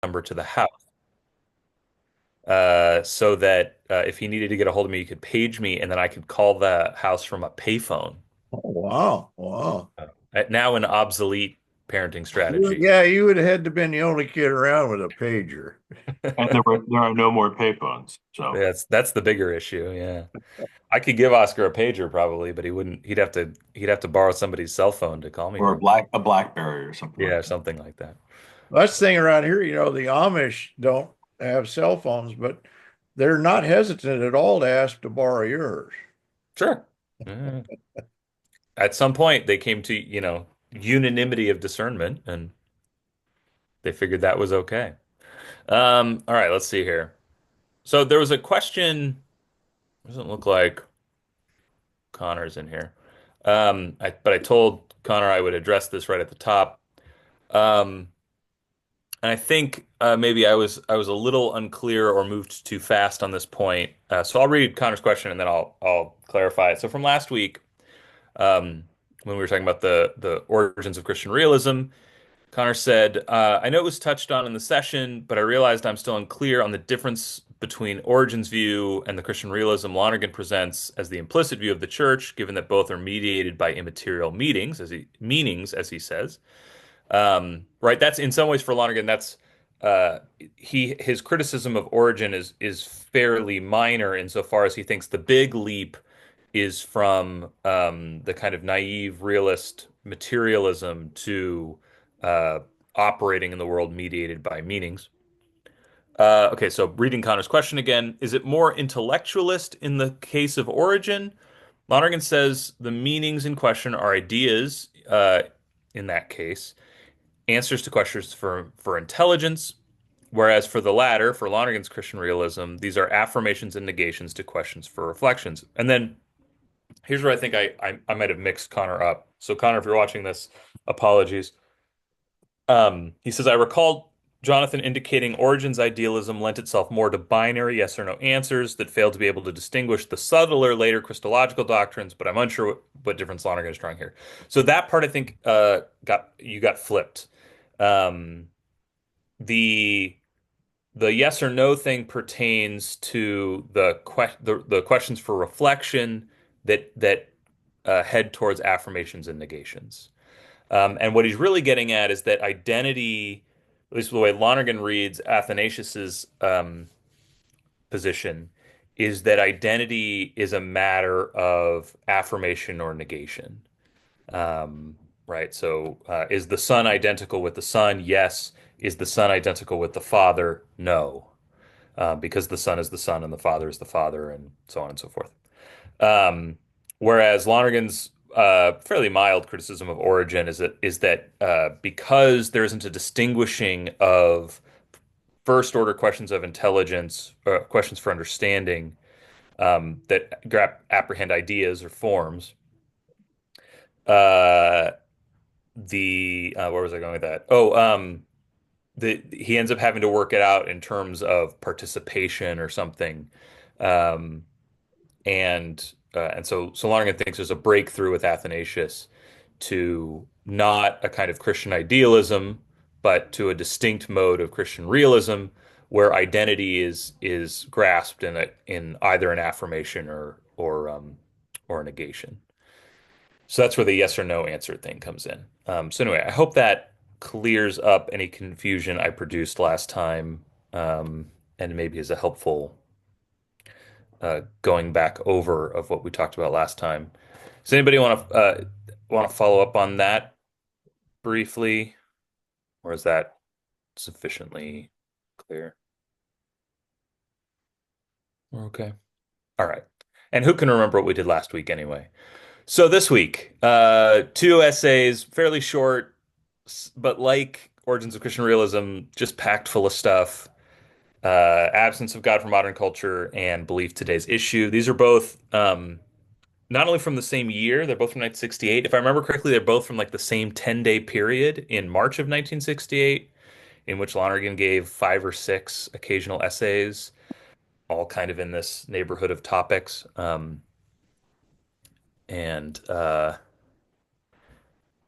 number to the house, so that if he needed to get a hold of me, he could page me, and then I could call the house from a payphone. Oh, wow. Wow. Now an obsolete parenting strategy. Yeah, you would have had to been the only kid around with a pager. And there are no more payphones. So That's the bigger issue. Yeah, I could give Oscar a pager probably, but he wouldn't. He'd have to borrow somebody's cell phone to call me or from. a BlackBerry or something like Yeah, that. something like that. That's the thing around here, the Amish don't have cell phones, but they're not hesitant at all to ask to borrow yours. Sure. Yeah. At some point, they came to, unanimity of discernment, and they figured that was okay. All right, let's see here. So there was a question. Doesn't look like Connor's in here. But I told Connor I would address this right at the top. Um, and I think maybe I was a little unclear or moved too fast on this point. So I'll read Connor's question and then I'll clarify it. So from last week, when we were talking about the origins of Christian realism, Connor said, I know it was touched on in the session, but I realized I'm still unclear on the difference between Origen's view and the Christian realism Lonergan presents as the implicit view of the church, given that both are mediated by immaterial meanings, as he says. Right. That's in some ways for Lonergan. That's his criticism of Origin is fairly minor insofar as he thinks the big leap is from the kind of naive realist materialism to operating in the world mediated by meanings. Okay, so reading Connor's question again, is it more intellectualist in the case of Origin? Lonergan says the meanings in question are ideas, in that case, answers to questions for intelligence, whereas for the latter, for Lonergan's Christian realism, these are affirmations and negations to questions for reflections. And then here's where I think I might have mixed Connor up. So Connor, if you're watching this, apologies. He says, I recall Jonathan indicating Origen's idealism lent itself more to binary yes or no answers that failed to be able to distinguish the subtler later Christological doctrines, but I'm unsure what difference Lonergan is drawing here. So that part I think got flipped. Um, the the yes or no thing pertains to the questions for reflection that head towards affirmations and negations. And what he's really getting at is that identity, at least the way Lonergan reads Athanasius's position, is that identity is a matter of affirmation or negation. Right. So, is the son identical with the son? Yes. Is the son identical with the father? No. Because the son is the son and the father is the father, and so on and so forth. Um, Whereas Lonergan's fairly mild criticism of Origin is that because there isn't a distinguishing of first order questions of intelligence, questions for understanding that apprehend ideas or forms, uh, the where was I going with that? Oh, he ends up having to work it out in terms of participation or something. Um, and so Lonergan thinks there's a breakthrough with Athanasius to not a kind of Christian idealism, but to a distinct mode of Christian realism where identity is grasped in either an affirmation or a negation. So that's where the yes or no answer thing comes in. So anyway, I hope that clears up any confusion I produced last time, and maybe is a helpful going back over of what we talked about last time. Does anybody want to follow up on that briefly, or is that sufficiently clear? We're okay. All right. And who can remember what we did last week anyway? So this week, two essays, fairly short, but like Origins of Christian Realism, just packed full of stuff. Absence of God for Modern Culture and Belief Today's Issue. These are both not only from the same year, they're both from 1968. If I remember correctly, they're both from like the same 10-day period in March of 1968, in which Lonergan gave five or six occasional essays, all kind of in this neighborhood of topics. And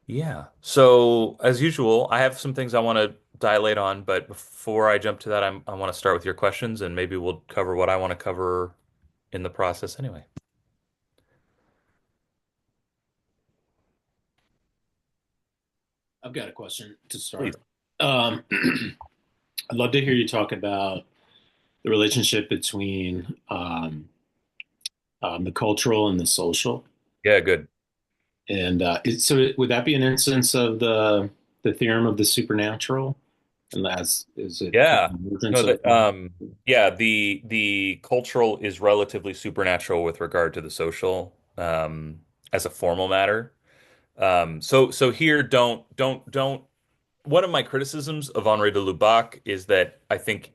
Yeah. So as usual, I have some things I want to dilate on, but before I jump to that, I want to start with your questions, and maybe we'll cover what I want to cover in the process anyway. I've got a question to Please. start. I'd love to hear you talk about the relationship between the cultural and the social. Yeah, good. And would that be an instance of the theorem of the supernatural? And that's is it kind Yeah. of an emergence No, of yeah, the cultural is relatively supernatural with regard to the social, as a formal matter. So here, don't. One of my criticisms of Henri de Lubac is that I think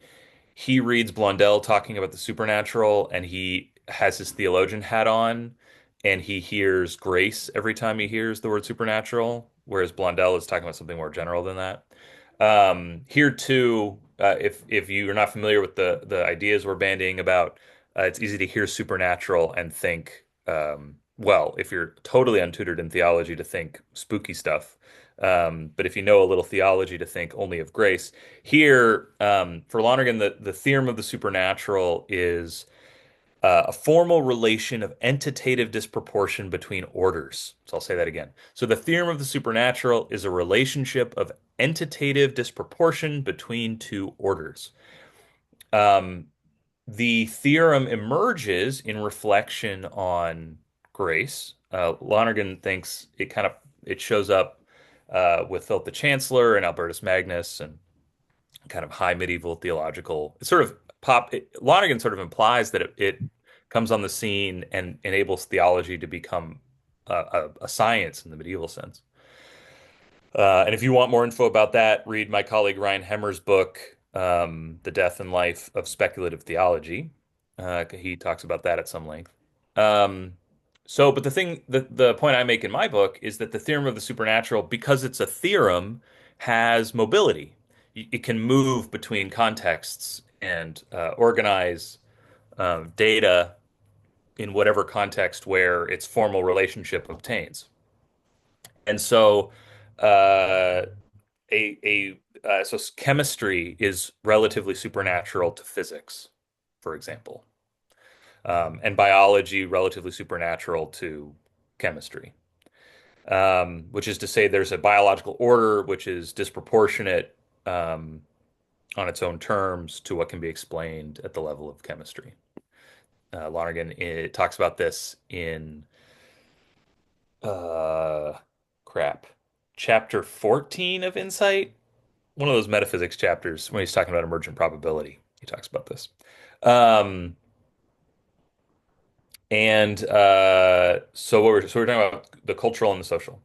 he reads Blondel talking about the supernatural, and he has his theologian hat on, and he hears grace every time he hears the word supernatural, whereas Blondel is talking about something more general than that. Here too, if you are not familiar with the ideas we're bandying about, it's easy to hear supernatural and think, well, if you're totally untutored in theology, to think spooky stuff. But if you know a little theology, to think only of grace. Here, for Lonergan, the theorem of the supernatural is a formal relation of entitative disproportion between orders. So I'll say that again. So the theorem of the supernatural is a relationship of entitative disproportion between two orders. Um, the theorem emerges in reflection on grace. Lonergan thinks it shows up with Philip the Chancellor and Albertus Magnus and kind of high medieval theological. It sort of Lonergan sort of implies that it comes on the scene and enables theology to become a science in the medieval sense. And if you want more info about that, read my colleague Ryan Hemmer's book, The Death and Life of Speculative Theology. He talks about that at some length. Um, but the point I make in my book is that the theorem of the supernatural, because it's a theorem, has mobility. It can move between contexts and organize data in whatever context where its formal relationship obtains. And so, uh, so chemistry is relatively supernatural to physics, for example, and biology relatively supernatural to chemistry. Which is to say, there's a biological order which is disproportionate on its own terms to what can be explained at the level of chemistry. Lonergan talks about this in uh, crap, chapter 14 of Insight, one of those metaphysics chapters when he's talking about emergent probability. He talks about this. Um, so we're talking about the cultural and the social.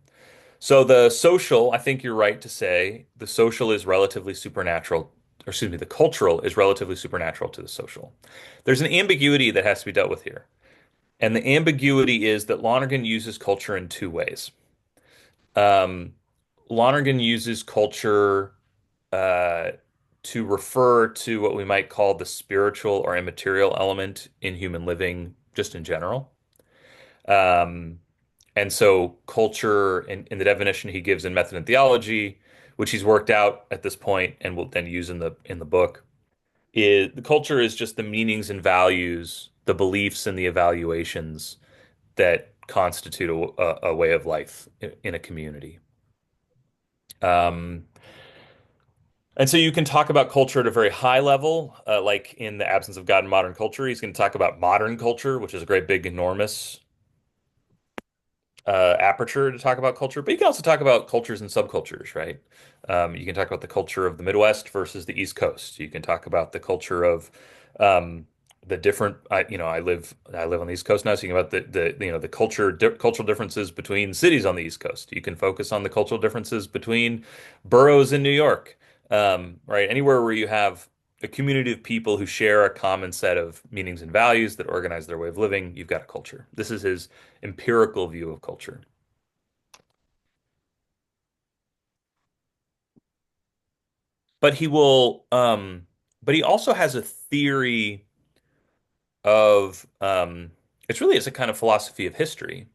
So the social, I think you're right to say the social is relatively supernatural, or excuse me, the cultural is relatively supernatural to the social. There's an ambiguity that has to be dealt with here. And the ambiguity is that Lonergan uses culture in two ways. Um, Lonergan uses culture uh, to refer to what we might call the spiritual or immaterial element in human living, just in general. Um, and so culture in the definition he gives in Method and Theology, which he's worked out at this point and will then use in the book, is the culture is just the meanings and values, the beliefs and the evaluations that constitute a way of life in a community. Um, and so you can talk about culture at a very high level, like in The Absence of God in Modern Culture. He's going to talk about modern culture, which is a great, big, enormous aperture to talk about culture, but you can also talk about cultures and subcultures, right? You can talk about the culture of the Midwest versus the East Coast. You can talk about the culture of the different. I live on the East Coast now, so you can talk about the cultural differences between cities on the East Coast. You can focus on the cultural differences between boroughs in New York, right? Anywhere where you have a community of people who share a common set of meanings and values that organize their way of living, you've got a culture. This is his empirical view of culture. But but he also has a theory of, it's a kind of philosophy of history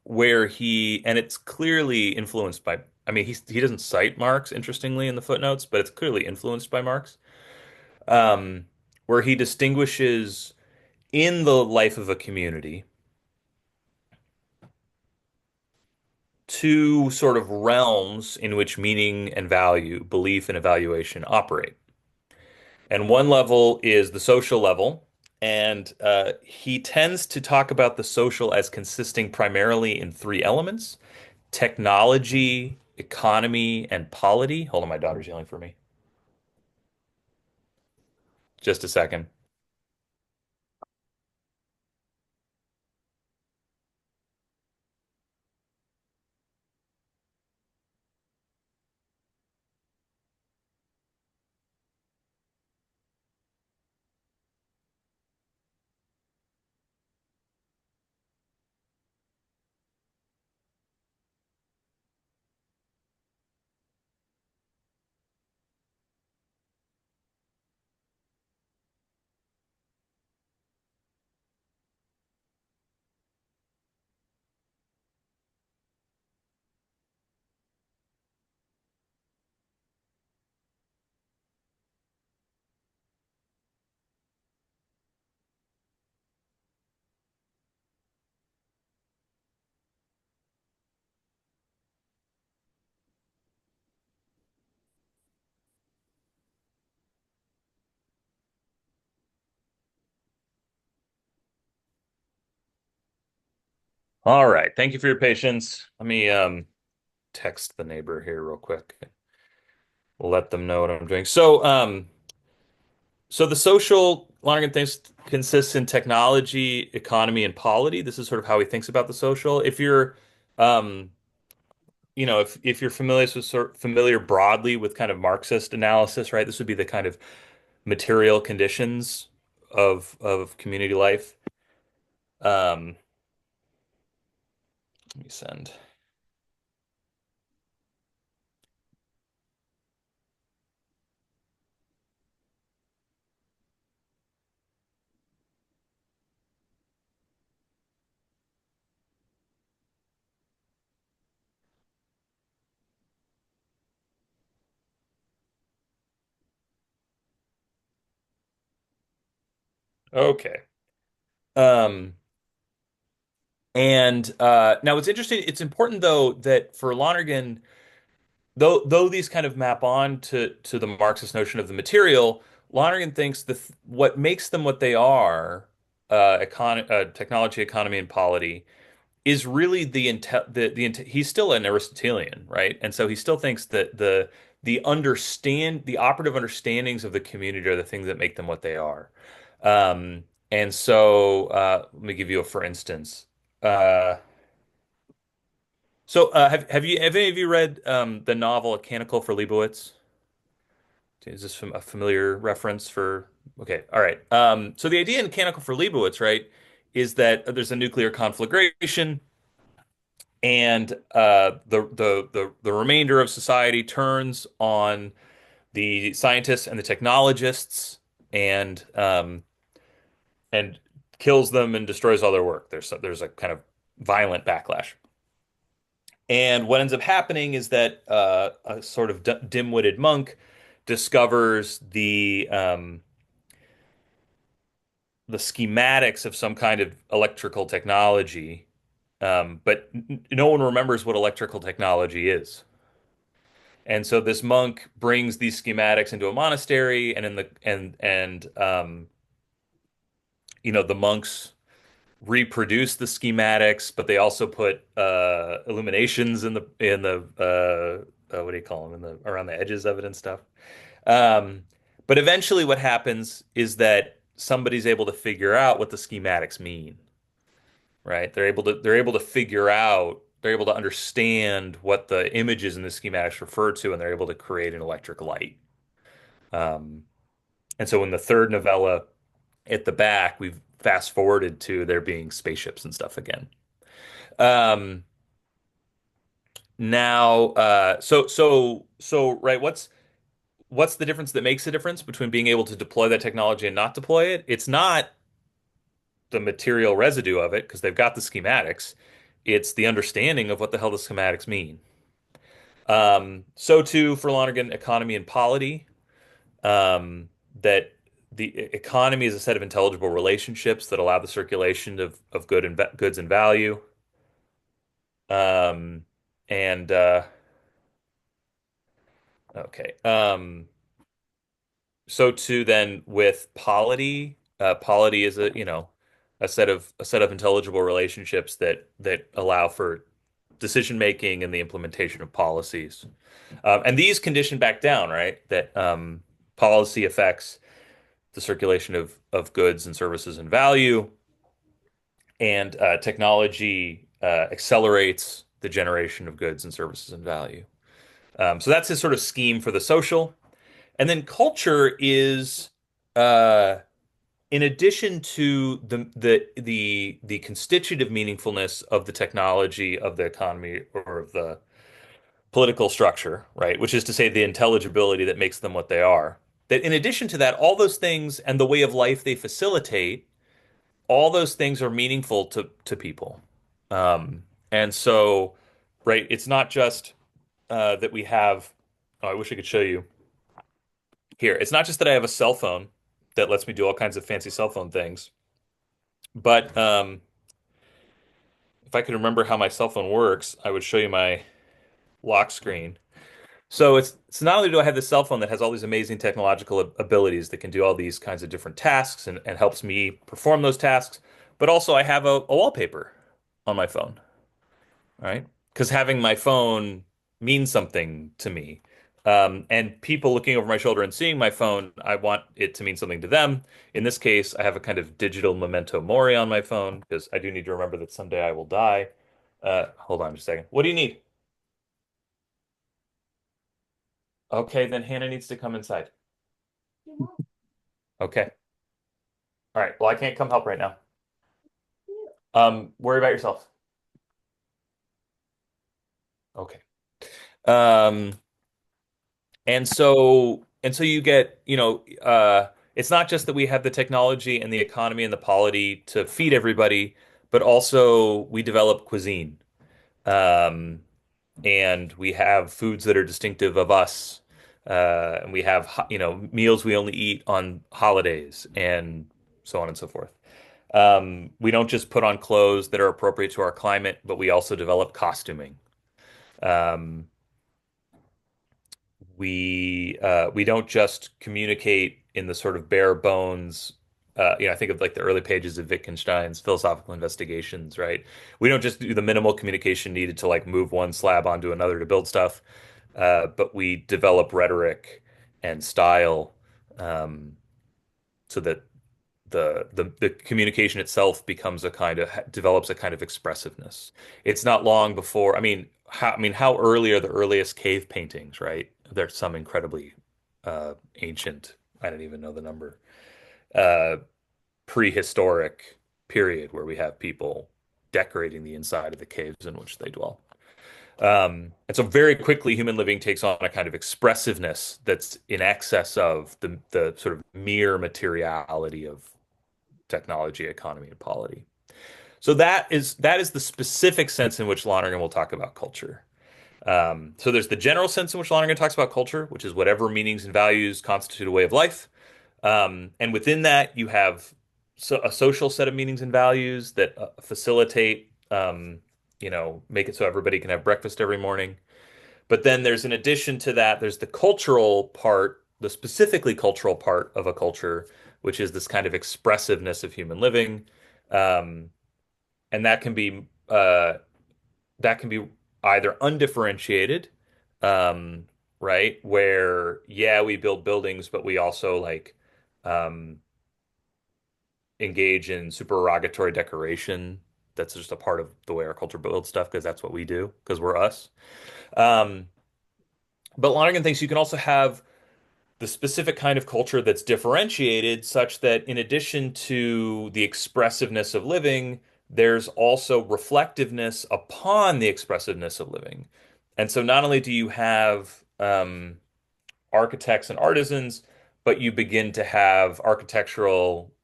where and it's clearly influenced by I mean, he doesn't cite Marx, interestingly, in the footnotes, but it's clearly influenced by Marx, um, where he distinguishes in the life of a community two sort of realms in which meaning and value, belief and evaluation operate. And one level is the social level. And he tends to talk about the social as consisting primarily in three elements: technology, economy, and polity. Hold on, my daughter's yelling for me. Just a second. All right. Thank you for your patience. Let me text the neighbor here real quick. Let them know what I'm doing. So the social Lonergan thinks consists in technology, economy, and polity. This is sort of how he thinks about the social. If you're, um, if you're familiar broadly with kind of Marxist analysis, right? This would be the kind of material conditions of community life. Let me send. Okay. Um, and now it's interesting. It's important though that for Lonergan, though these kind of map on to the Marxist notion of the material, Lonergan thinks what makes them what they are, technology, economy, and polity, is really he's still an Aristotelian, right? And so he still thinks that the operative understandings of the community are the things that make them what they are. And so let me give you a for instance. Uh, have any of you read the novel A Canticle for Leibowitz? Is this a familiar reference for? Okay, all right. So the idea in Canticle for Leibowitz, right, is that there's a nuclear conflagration, and the remainder of society turns on the scientists and the technologists, and kills them and destroys all their work. There's a kind of violent backlash. And what ends up happening is that a sort of dim-witted monk discovers the schematics of some kind of electrical technology, but no one remembers what electrical technology is. And so this monk brings these schematics into a monastery, and in the and the monks reproduce the schematics, but they also put illuminations in the what do you call them, in the around the edges of it and stuff. Um, but eventually, what happens is that somebody's able to figure out what the schematics mean, right? They're able to figure out. They're able to understand what the images in the schematics refer to, and they're able to create an electric light. Um, and so in the third novella, at the back, we've fast forwarded to there being spaceships and stuff again. Um, now, right, what's the difference that makes a difference between being able to deploy that technology and not deploy it? It's not the material residue of it because they've got the schematics. It's the understanding of what the hell the schematics mean. So too for Lonergan, economy and polity. That the economy is a set of intelligible relationships that allow the circulation of goods and value. Um, and okay. So too then with polity, polity is a set of intelligible relationships that allow for decision making and the implementation of policies. And these condition back down, right? That policy affects the circulation of goods and services and value, and technology accelerates the generation of goods and services and value. So that's his sort of scheme for the social. And then culture is, uh, in addition to the constitutive meaningfulness of the technology of the economy or of the political structure, right? Which is to say the intelligibility that makes them what they are. That in addition to that, all those things and the way of life they facilitate, all those things are meaningful to people. And so, right, it's not just that we have. Oh, I wish I could show you here. It's not just that I have a cell phone that lets me do all kinds of fancy cell phone things, but if I could remember how my cell phone works, I would show you my lock screen. So it's not only do I have this cell phone that has all these amazing technological abilities that can do all these kinds of different tasks and helps me perform those tasks, but also I have a wallpaper on my phone, right? Because having my phone means something to me. And people looking over my shoulder and seeing my phone, I want it to mean something to them. In this case, I have a kind of digital memento mori on my phone because I do need to remember that someday I will die. Hold on just a second. What do you need? Okay, then Hannah needs to come inside. Okay. All right. Well, I can't come help right now. Worry about yourself. Okay. Um, and so you get, it's not just that we have the technology and the economy and the polity to feed everybody, but also we develop cuisine. Um, and we have foods that are distinctive of us. And we have, meals we only eat on holidays and so on and so forth. We don't just put on clothes that are appropriate to our climate, but we also develop costuming. Um, we don't just communicate in the sort of bare bones. I think of like the early pages of Wittgenstein's philosophical investigations, right? We don't just do the minimal communication needed to like move one slab onto another to build stuff, but we develop rhetoric and style, um, so that the communication itself develops a kind of expressiveness. It's not long before, how early are the earliest cave paintings, right? There's some incredibly ancient, I don't even know the number, uh, prehistoric period where we have people decorating the inside of the caves in which they dwell. And so very quickly, human living takes on a kind of expressiveness that's in excess of the sort of mere materiality of technology, economy, and polity. So that is the specific sense in which Lonergan will talk about culture. So there's the general sense in which Lonergan talks about culture, which is whatever meanings and values constitute a way of life. And within that, you have a social set of meanings and values that facilitate, make it so everybody can have breakfast every morning. But then there's, in addition to that, there's the cultural part, the specifically cultural part of a culture, which is this kind of expressiveness of human living. Um, and that can be either undifferentiated, um, right? Where, yeah, we build buildings, but we also um, engage in supererogatory decoration. That's just a part of the way our culture builds stuff because that's what we do because we're us. Um, but Lonergan thinks you can also have the specific kind of culture that's differentiated such that in addition to the expressiveness of living, there's also reflectiveness upon the expressiveness of living. And so not only do you have architects and artisans, but you begin to have architectural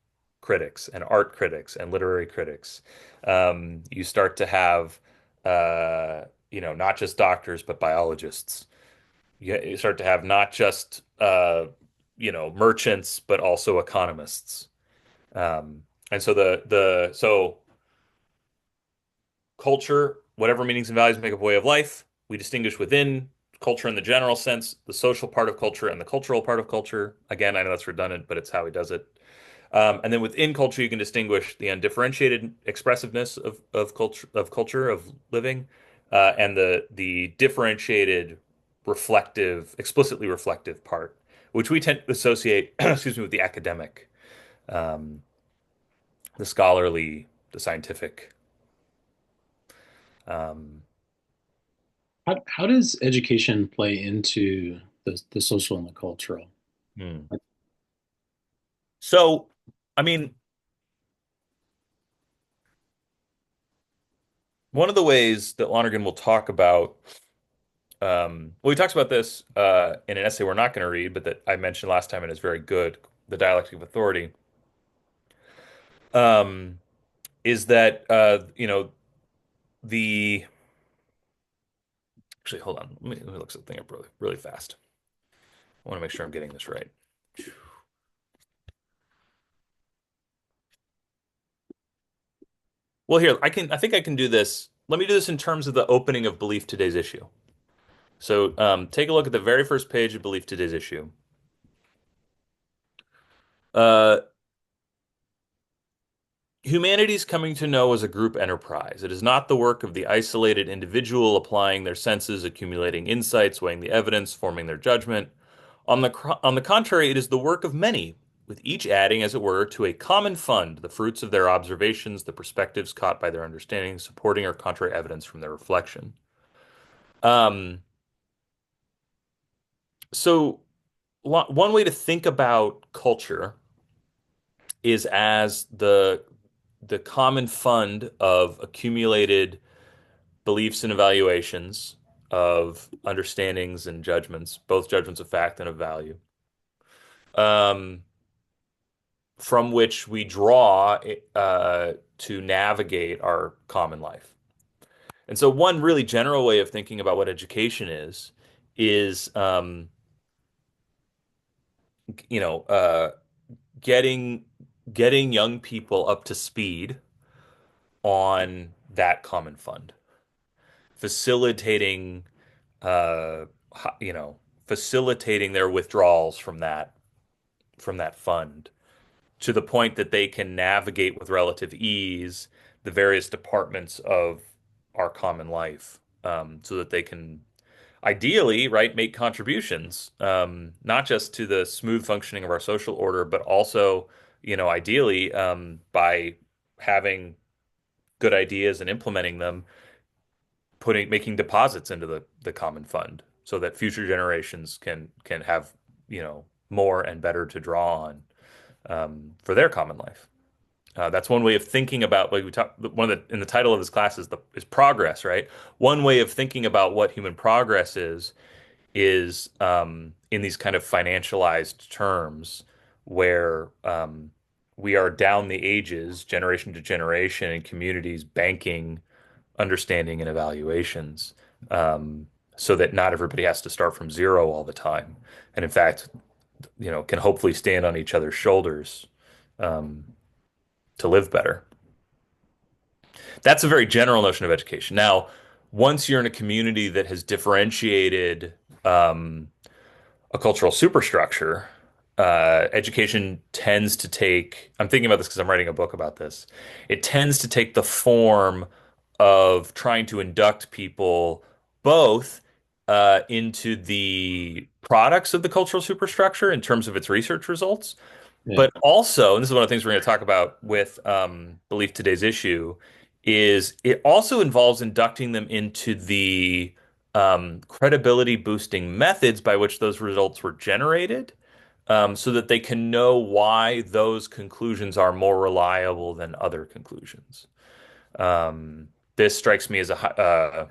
critics and art critics and literary critics. You start to have not just doctors, but biologists. You start to have not just merchants, but also economists. And so so culture, whatever meanings and values make up a way of life, we distinguish within culture in the general sense, the social part of culture and the cultural part of culture. Again, I know that's redundant, but it's how he does it. And then within culture, you can distinguish the undifferentiated expressiveness of culture of living, and the differentiated, reflective, explicitly reflective part, which we tend to associate, excuse me, with the academic, um, the scholarly, the scientific. Um, How does education play into the social and the cultural? hmm. So, I mean, one of the ways that Lonergan will talk about, well, he talks about this in an essay we're not going to read, but that I mentioned last time and is very good, The Dialectic of Authority, um, is that, the, actually, hold on, let me look something up really, really fast. I want to make sure I'm getting this right. Well, here, I think I can do this. Let me do this in terms of the opening of Belief Today's Issue. So, take a look at the very first page of Belief Today's Issue. Uh, Humanity's coming to know as a group enterprise. It is not the work of the isolated individual applying their senses, accumulating insights, weighing the evidence, forming their judgment. On the contrary, it is the work of many, with each adding, as it were, to a common fund the fruits of their observations, the perspectives caught by their understanding, supporting or contrary evidence from their reflection. Um, so one way to think about culture is as the common fund of accumulated beliefs and evaluations of understandings and judgments, both judgments of fact and of value, um, from which we draw to navigate our common life. And so, one really general way of thinking about what education is you know, getting getting young people up to speed on that common fund, facilitating uh, facilitating their withdrawals from that fund to the point that they can navigate with relative ease the various departments of our common life, so that they can ideally, right, make contributions, not just to the smooth functioning of our social order, but also, ideally, by having good ideas and implementing them, making deposits into the common fund so that future generations can have, more and better to draw on, for their common life. That's one way of thinking about, like we talk, one of the in the title of this class is progress, right? One way of thinking about what human progress is in these kind of financialized terms, where we are down the ages, generation to generation, in communities banking understanding and evaluations, um, so that not everybody has to start from zero all the time, and in fact, can hopefully stand on each other's shoulders, um, to live better. That's a very general notion of education. Now, once you're in a community that has differentiated, um, a cultural superstructure, education tends to take, I'm thinking about this because I'm writing a book about this. It tends to take the form of trying to induct people both into the products of the cultural superstructure in terms of its research results, Yeah. but also, and this is one of the things we're going to talk about with Belief Today's Issue, is it also involves inducting them into the credibility boosting methods by which those results were generated, so that they can know why those conclusions are more reliable than other conclusions. This strikes me as a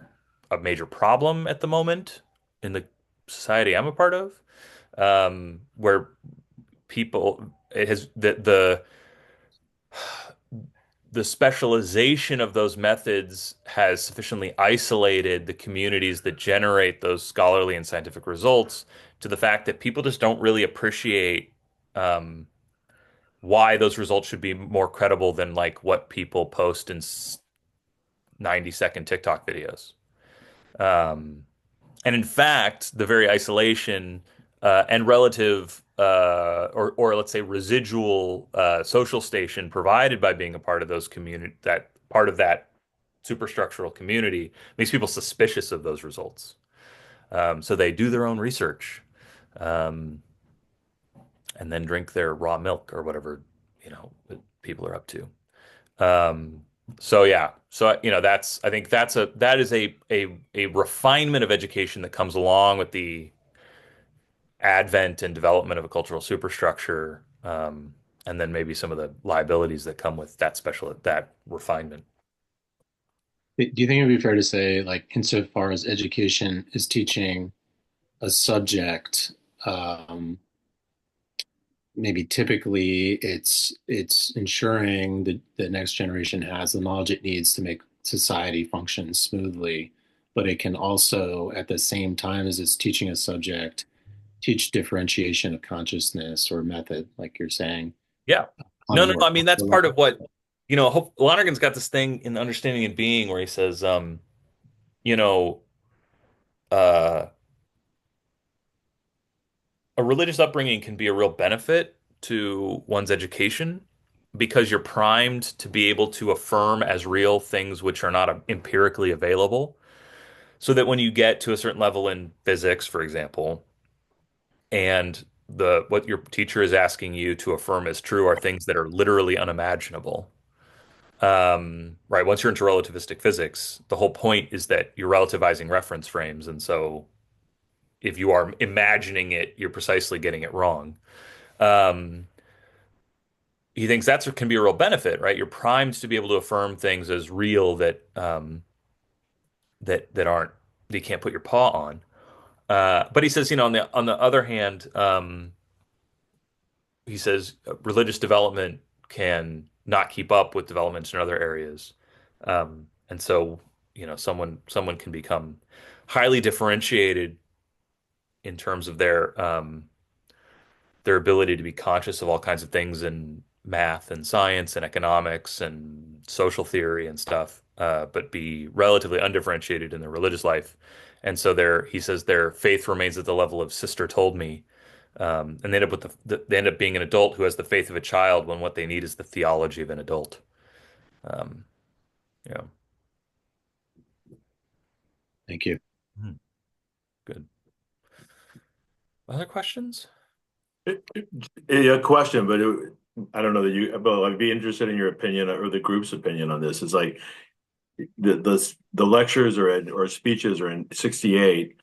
major problem at the moment in the society I'm a part of, where people it has the the specialization of those methods has sufficiently isolated the communities that generate those scholarly and scientific results to the fact that people just don't really appreciate um, why those results should be more credible than like what people post in 90-second TikTok videos. Um, and in fact, the very isolation and relative, or let's say residual social station provided by being a part of those community, that part of that superstructural community, makes people suspicious of those results. So they do their own research, um, and then drink their raw milk or whatever, people are up to. Um, so yeah, so that's I think that is a refinement of education that comes along with the advent and development of a cultural superstructure, and then maybe some of the liabilities that come with that refinement. Do you think it would be fair to say, like, insofar as education is teaching a subject, um, maybe typically it's ensuring that the next generation has the knowledge it needs to make society function smoothly, but it can also, at the same time as it's teaching a subject, teach differentiation of consciousness or method, like you're saying, Yeah. on No, a no, more no. I mean, that's part of level. what, Lonergan's got this thing in Understanding and Being where he says, you know, uh, a religious upbringing can be a real benefit to one's education because you're primed to be able to affirm as real things which are not empirically available. So that when you get to a certain level in physics, for example, and the what your teacher is asking you to affirm as true are things that are literally unimaginable. Right. Once you're into relativistic physics, the whole point is that you're relativizing reference frames. And so if you are imagining it, you're precisely getting it wrong. Um, he thinks that's what can be a real benefit, right? You're primed to be able to affirm things as real that aren't that you can't put your paw on. But he says, on the other hand, he says religious development can not keep up with developments in other areas, and so someone can become highly differentiated in terms of their ability to be conscious of all kinds of things in math and science and economics and social theory and stuff, but be relatively undifferentiated in their religious life. And so he says their faith remains at the level of sister told me. And they end up with they end up being an adult who has the faith of a child when what they need is the theology of an adult. Um, yeah. Thank you. Hmm. Good. Other questions? A question, but I don't know that but I'd be interested in your opinion or the group's opinion on this. It's like the lectures or speeches are in 68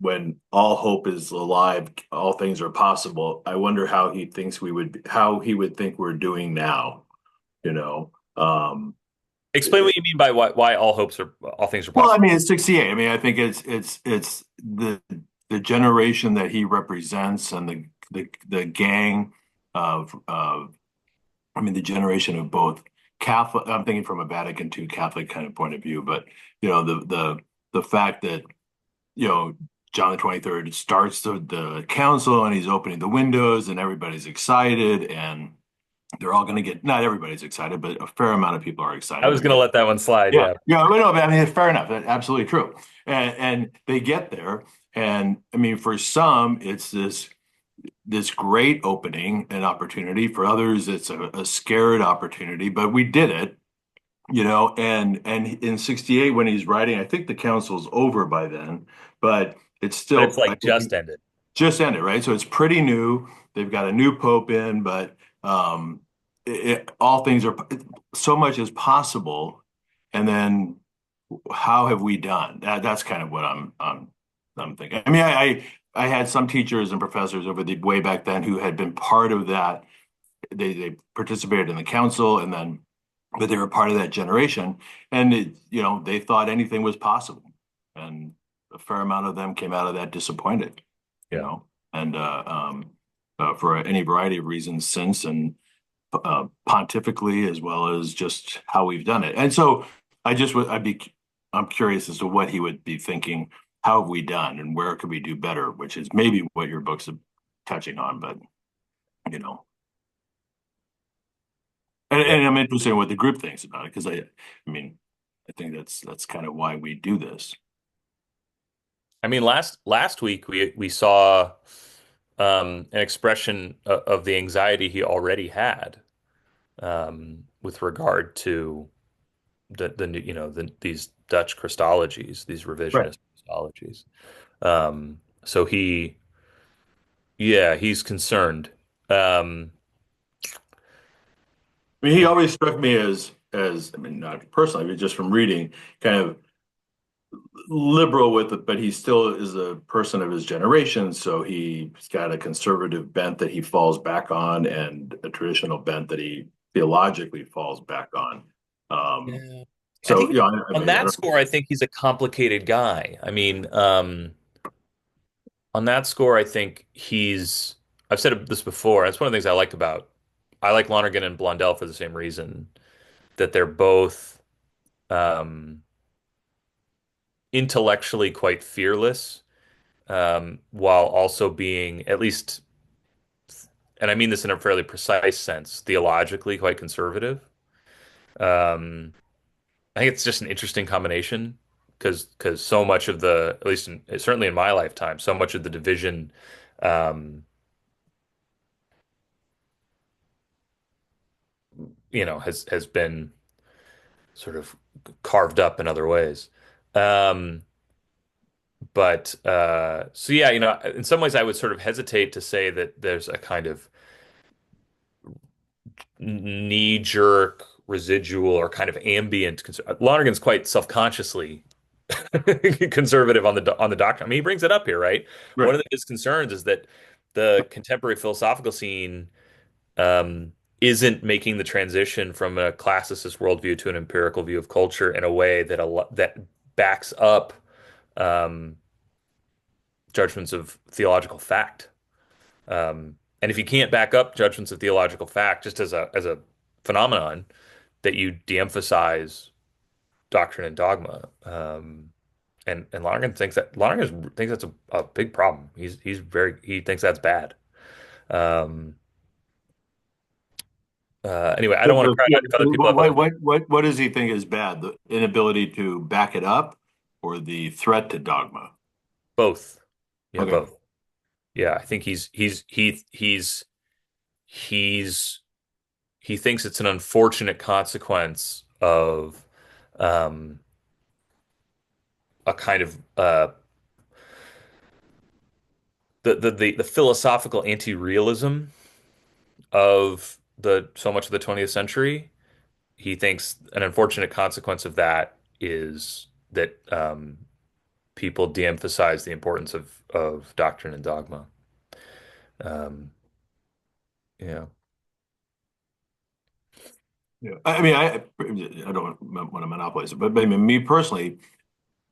when all hope is alive, all things are possible. I wonder how he would think we're doing now, you know. Explain what you mean by why all things are Well, I possible. mean, it's 68. I mean, I think it's the generation that he represents and the gang of I mean, the generation of both Catholic. I'm thinking from a Vatican II Catholic kind of point of view, but the fact that John the 23rd starts the council and he's opening the windows and everybody's excited and they're all going to get, not everybody's excited, but a fair amount of people are I excited. was going to let that one slide. Yeah, Yeah. yeah, no, but I mean, it's fair enough. That's absolutely true. And they get there, and I mean, for some, it's this great opening and opportunity. For others, it's a scared opportunity. But we did it, And in '68, when he's writing, I think the council's over by then, but it's But it's still, I like just think, ended. just ended, right? So it's pretty new. They've got a new pope in, but all things are so much is possible. And then how have we done? That's kind of what I'm thinking. I mean, I had some teachers and professors over the way back then who had been part of that. They participated in the council, and then but they were part of that generation, and they thought anything was possible, and a fair amount of them came out of that disappointed, you Yeah. know, and for any variety of reasons since, and pontifically as well as just how we've done it. And so I just would, I'm curious as to what he would be thinking. How have we done, and where could we do better? Which is maybe what your book's touching on, but you know, Yeah. and I'm interested in what the group thinks about it because I mean, I think that's kind of why we do this. I mean, last week we saw an expression of the anxiety he already had with regard to the new, these Dutch Christologies, these Right. revisionist Christologies. So yeah, he's concerned. Um, I mean, he always struck me as I mean, not personally, but just from reading, kind of liberal with it, but he still is a person of his generation. So he's got a conservative bent that he falls back on and a traditional bent that he theologically falls back on. Um, Yeah. I so, think yeah, I on mean, I that don't, score, I think he's a complicated guy. I mean, on that score, I think I've said this before. That's one of the things I like Lonergan and Blondell for the same reason that they're both um, intellectually quite fearless, while also being at least, and I mean this in a fairly precise sense, theologically quite conservative. Um, I think it's just an interesting combination because so much of at least certainly in my lifetime, so much of the division, um, has been sort of carved up in other ways. Um, but so yeah, in some ways, I would sort of hesitate to say that there's a kind of knee-jerk residual or kind of ambient. Lonergan's quite self-consciously conservative on the doctrine. I mean, he brings it up here, right? One right. of his concerns is that the contemporary philosophical scene isn't making the transition from a classicist worldview to an empirical view of culture in a way that backs up um, judgments of theological fact. And if you can't back up judgments of theological fact just as a phenomenon, that you de-emphasize doctrine and dogma. And Lonergan thinks that's a big problem. He thinks that's bad. Um, anyway, I don't want to cry Yeah, if other people have other what does he think is bad? The inability to back it up or the threat to dogma? both. Yeah, Okay. both. Yeah, I think he's he thinks it's an unfortunate consequence of um, a kind of the philosophical anti-realism of the so much of the 20th century. He thinks an unfortunate consequence of that is that people de-emphasize the importance of doctrine and dogma. Yeah, Yeah. I mean, I don't want to monopolize it, but I mean, me personally,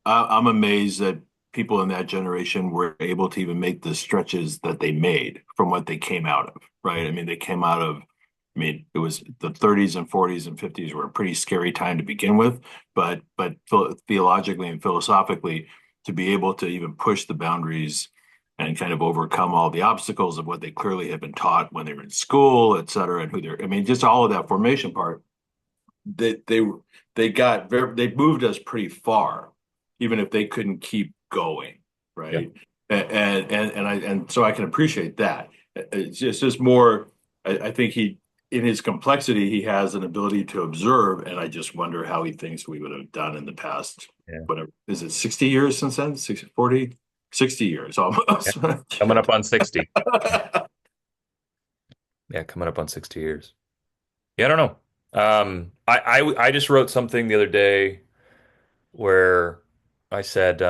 I'm amazed that people in that generation were able to even make the stretches that they made from what they came out of, right? I mean, they came out of, I mean, it was the 30s and 40s and 50s were a pretty scary time to begin with, but theologically and philosophically, to be able to even push the boundaries and kind of overcome all the obstacles of what they clearly had been taught when they were in school, et cetera, and who they're, I mean, just all of that formation part they they moved us pretty far, even if they couldn't keep going, yeah, right? And so I can appreciate that. It's just more. I think he in his complexity he has an ability to observe, and I just wonder how he thinks we would have done in the past. yeah, Whatever is it, 60 years since then? 60, 40, 60 years yeah. almost. Coming up on 60. Yeah, coming up on 60 years. Yeah, I don't know. I just wrote something the other day where I said,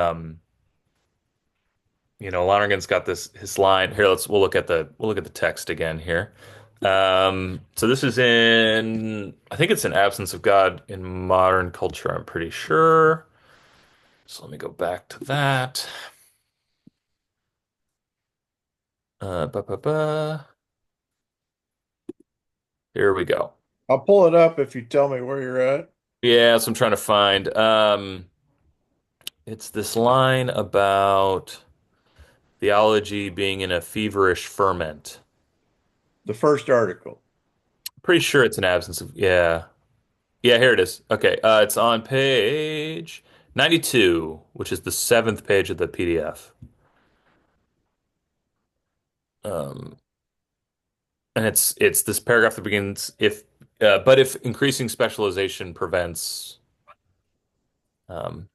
Lonergan's got this his line here. We'll look at the text again here. So this is I think it's in Absence of God in Modern Culture, I'm pretty sure. So let me go back to that. Ba, ba, ba. Here we go. I'll pull it up if you tell me where you're at. Yeah, so I'm trying to find. It's this line about theology being in a feverish ferment. The first article. Pretty sure it's an absence of, yeah. Yeah, here it is. Okay, it's on page 92, which is the seventh page of the PDF. Um, and it's this paragraph that begins if but if increasing specialization prevents um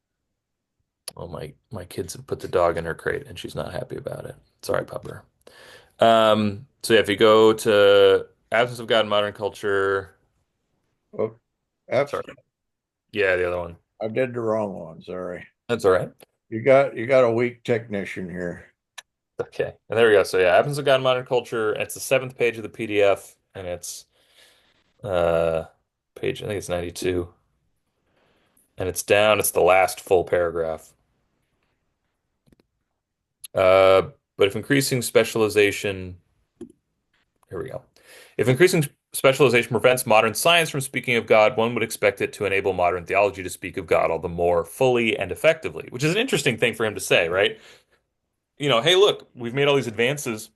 well my kids have put the dog in her crate and she's not happy about it. Sorry, pupper. So yeah, if you go to absence of God in modern culture, Oh, sorry. abstract. Yeah, the other one. I did the wrong one. Sorry. That's all right. You got a weak technician here. Okay. And there we go. So yeah, absence of God in modern culture. It's the seventh page of the PDF and it's uh page I think it's 92. And it's down, it's the last full paragraph. But if increasing specialization, here we go. If increasing specialization prevents modern science from speaking of God, one would expect it to enable modern theology to speak of God all the more fully and effectively, which is an interesting thing for him to say, right? Hey, look, we've made all these advances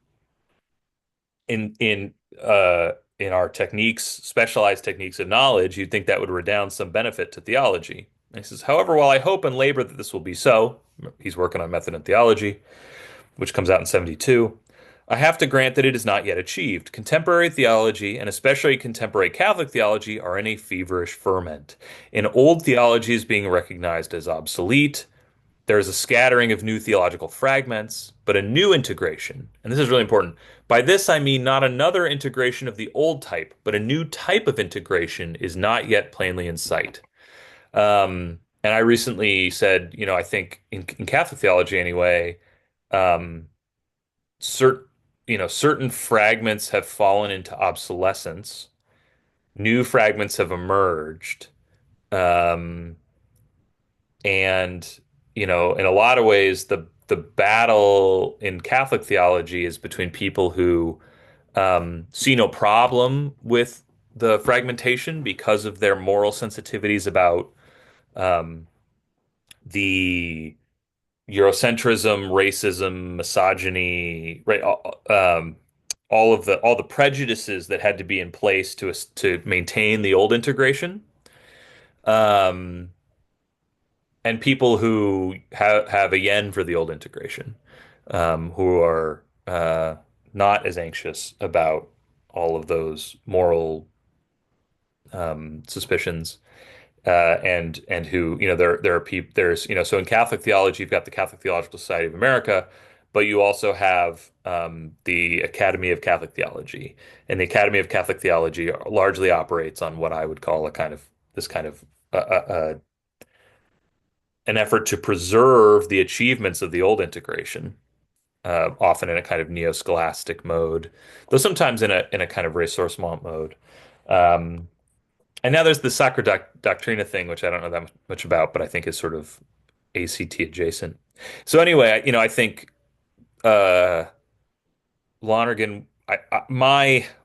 in our techniques, specialized techniques of knowledge. You'd think that would redound some benefit to theology. And he says, however, while I hope and labor that this will be so, he's working on Method and Theology, which comes out in 72. I have to grant that it is not yet achieved. Contemporary theology, and especially contemporary Catholic theology, are in a feverish ferment. An old theology is being recognized as obsolete. There is a scattering of new theological fragments, but a new integration, and this is really important. By this, I mean not another integration of the old type, but a new type of integration is not yet plainly in sight. And I recently said, I think in Catholic theology anyway, um, certain certain fragments have fallen into obsolescence. New fragments have emerged, um, and in a lot of ways, the battle in Catholic theology is between people who see no problem with the fragmentation because of their moral sensitivities about um, the Eurocentrism, racism, misogyny, right? All the prejudices that had to be in place to maintain the old integration, um, and people who have a yen for the old integration, who are not as anxious about all of those moral suspicions and who there are people there's so in Catholic theology you've got the Catholic Theological Society of America, but you also have the Academy of Catholic Theology, and the Academy of Catholic Theology largely operates on what I would call a kind of this kind of an effort to preserve the achievements of the old integration, often in a kind of neo-scholastic mode, though sometimes in a kind of ressourcement mode. Um, And now there's the Sacra Doctrina thing, which I don't know that much about, but I think is sort of ACT adjacent. So anyway, I think uh, Lonergan,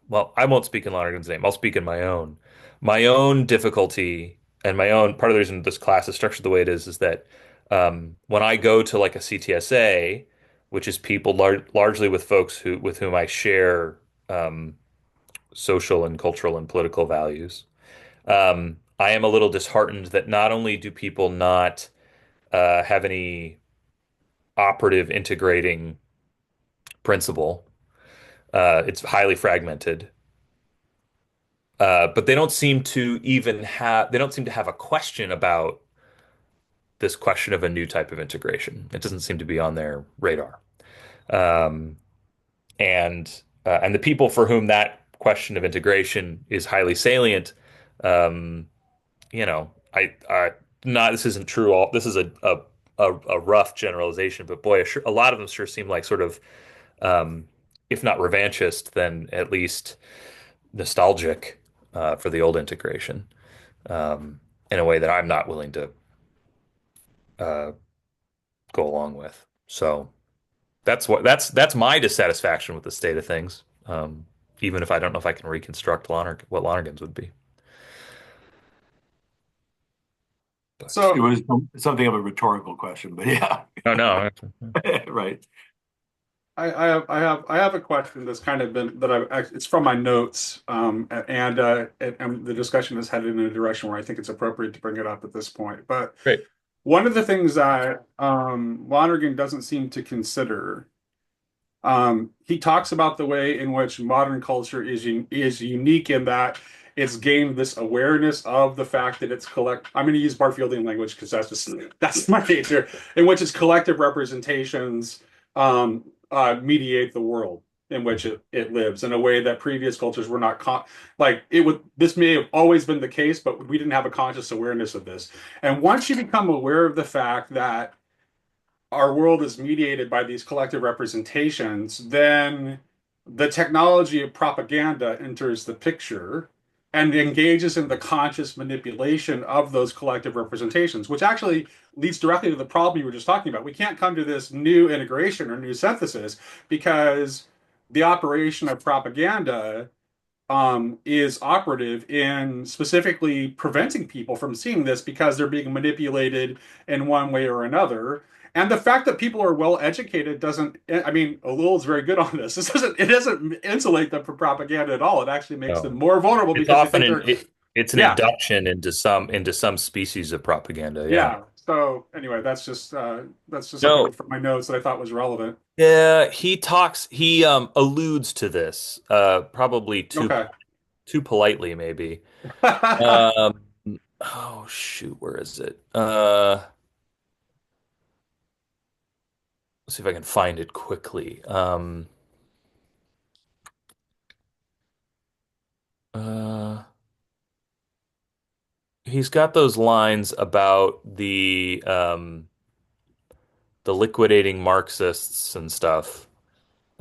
well, I won't speak in Lonergan's name. I'll speak in my own. My own difficulty and my own part of the reason this class is structured the way it is that when I go to like a CTSA, which is people largely with folks with whom I share um, social and cultural and political values. I am a little disheartened that not only do people not have any operative integrating principle, it's highly fragmented, but they don't seem to have a question about this question of a new type of integration. It doesn't seem to be on their radar. Um, and the people for whom that question of integration is highly salient, um, I not this isn't true. All this is a rough generalization, but boy, a lot of them sure seem like sort of, um, if not revanchist, then at least nostalgic for the old integration um, in a way that I'm not willing to uh, go along with. So that's my dissatisfaction with the state of things. even if I don't know if I can reconstruct what Lonergan's would be. But It So was something of a rhetorical question, but yeah, no, no. right. I have a question that's kind of been that it's from my notes, and the discussion is headed in a direction where I think it's appropriate to bring it up at this point. But Great. one of the things that Lonergan doesn't seem to consider, he talks about the way in which modern culture is unique in that it's gained this awareness of the fact that it's collect. I'm going to use Barfieldian language because that's my nature, in which its collective representations mediate the world in which it lives in a way that previous cultures were not like it would. This may have always been the case, but we didn't have a conscious awareness of this. And once you become aware of the fact that our world is mediated by these collective representations, then the technology of propaganda enters the picture and engages in the conscious manipulation of those collective representations, which actually leads directly to the problem you were just talking about. We can't come to this new integration or new synthesis because the operation of propaganda is operative in specifically preventing people from seeing this because they're being manipulated in one way or another. And the fact that people are well educated doesn't, I mean, Lowell is very good on this. It doesn't insulate them from propaganda at all. It actually makes them No. more vulnerable It's because they often think they're, it's an yeah, induction into some species of propaganda. Yeah. yeah. So anyway, that's just something No. from my notes that I thought was relevant. Yeah, he alludes to this probably Okay. too politely maybe. Oh shoot, where is it? Let's see if I can find it quickly. Uh he's got those lines about the liquidating Marxists and stuff.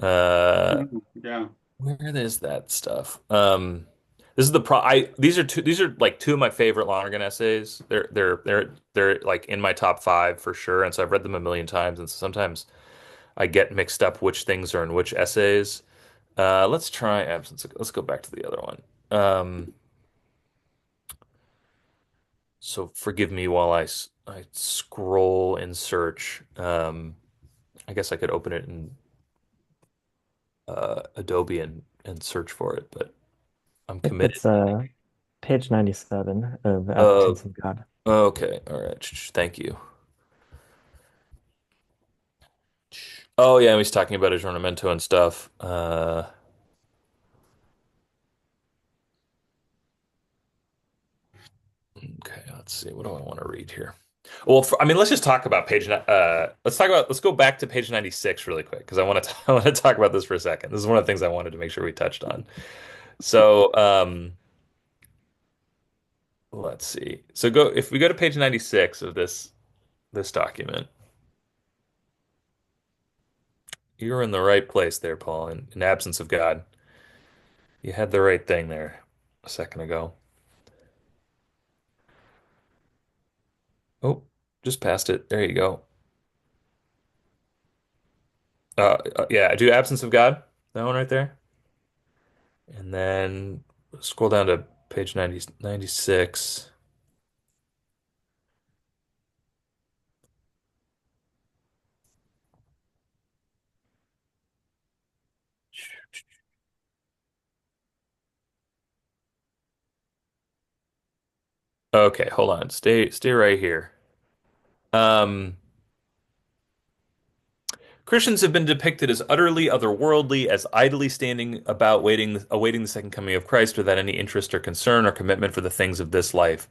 Uh Mhm. Yeah. where is that stuff? This is the pro I these are like two of my favorite Lonergan essays. They're like in my top five for sure. And so I've read them a million times, and so sometimes I get mixed up which things are in which essays. Let's try absence. Let's go back to the other one. So forgive me while I scroll and search. I guess I could open it in Adobe and search for it, but I'm committed. It's page 97 of Uh, Absence of God. okay, all right. Thank you. Oh yeah, he's talking about aggiornamento and stuff. Okay, let's see. What do I want to read here? Well, I mean, let's just talk about let's go back to page 96 really quick because I want to talk about this for a second. This is one of the things I wanted to make sure we touched on. So, let's see. So if we go to page 96 of this document, you're in the right place there, Paul, in absence of God. You had the right thing there a second ago. Oh, just passed it. There you go. Yeah, do absence of God. That one right there. And then scroll down to page 96. Okay, hold on. Stay right here. Um, Christians have been depicted as utterly otherworldly, as idly standing about awaiting the second coming of Christ without any interest or concern or commitment for the things of this life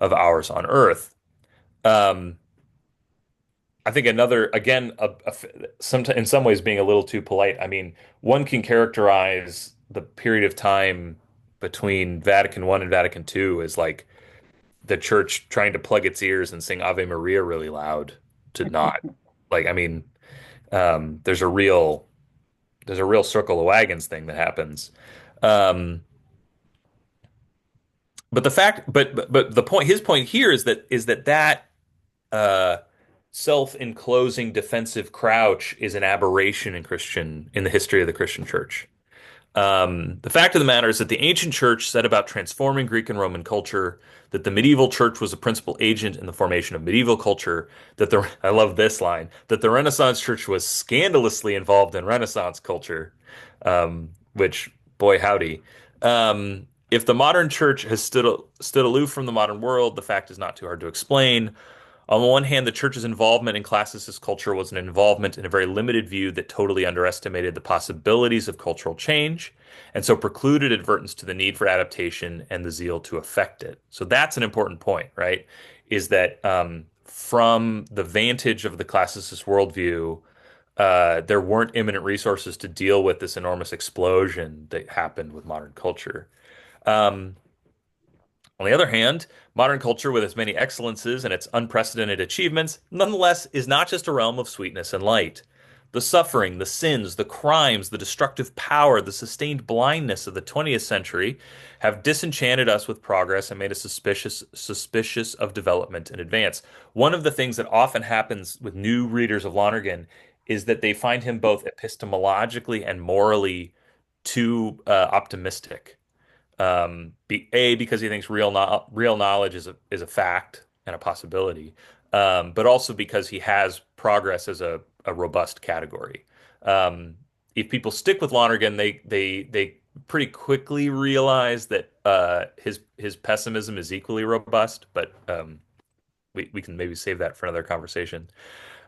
of ours on earth. Um, I think another, again, in some ways being a little too polite. I mean, one can characterize the period of time between Vatican I and Vatican II as like the church trying to plug its ears and sing Ave Maria really loud to not. Like, I mean, there's a real circle of wagons thing that happens. Um, but the point, his point here is that uh, self-enclosing defensive crouch is an aberration in the history of the Christian church. The fact of the matter is that the ancient church set about transforming Greek and Roman culture, that the medieval church was a principal agent in the formation of medieval culture, I love this line, that the Renaissance church was scandalously involved in Renaissance culture, which, boy, howdy. If the modern church has stood aloof from the modern world, the fact is not too hard to explain. On the one hand, the church's involvement in classicist culture was an involvement in a very limited view that totally underestimated the possibilities of cultural change, and so precluded advertence to the need for adaptation and the zeal to affect it. So that's an important point, right? Is that from the vantage of the classicist worldview, there weren't imminent resources to deal with this enormous explosion that happened with modern culture. Um, on the other hand, modern culture, with its many excellences and its unprecedented achievements, nonetheless is not just a realm of sweetness and light. The suffering, the sins, the crimes, the destructive power, the sustained blindness of the 20th century have disenchanted us with progress and made us suspicious of development and advance. One of the things that often happens with new readers of Lonergan is that they find him both epistemologically and morally too optimistic. Because he thinks real knowledge is a fact and a possibility, but also because he has progress as a robust category. Um, if people stick with Lonergan, they pretty quickly realize that his pessimism is equally robust, but we can maybe save that for another conversation.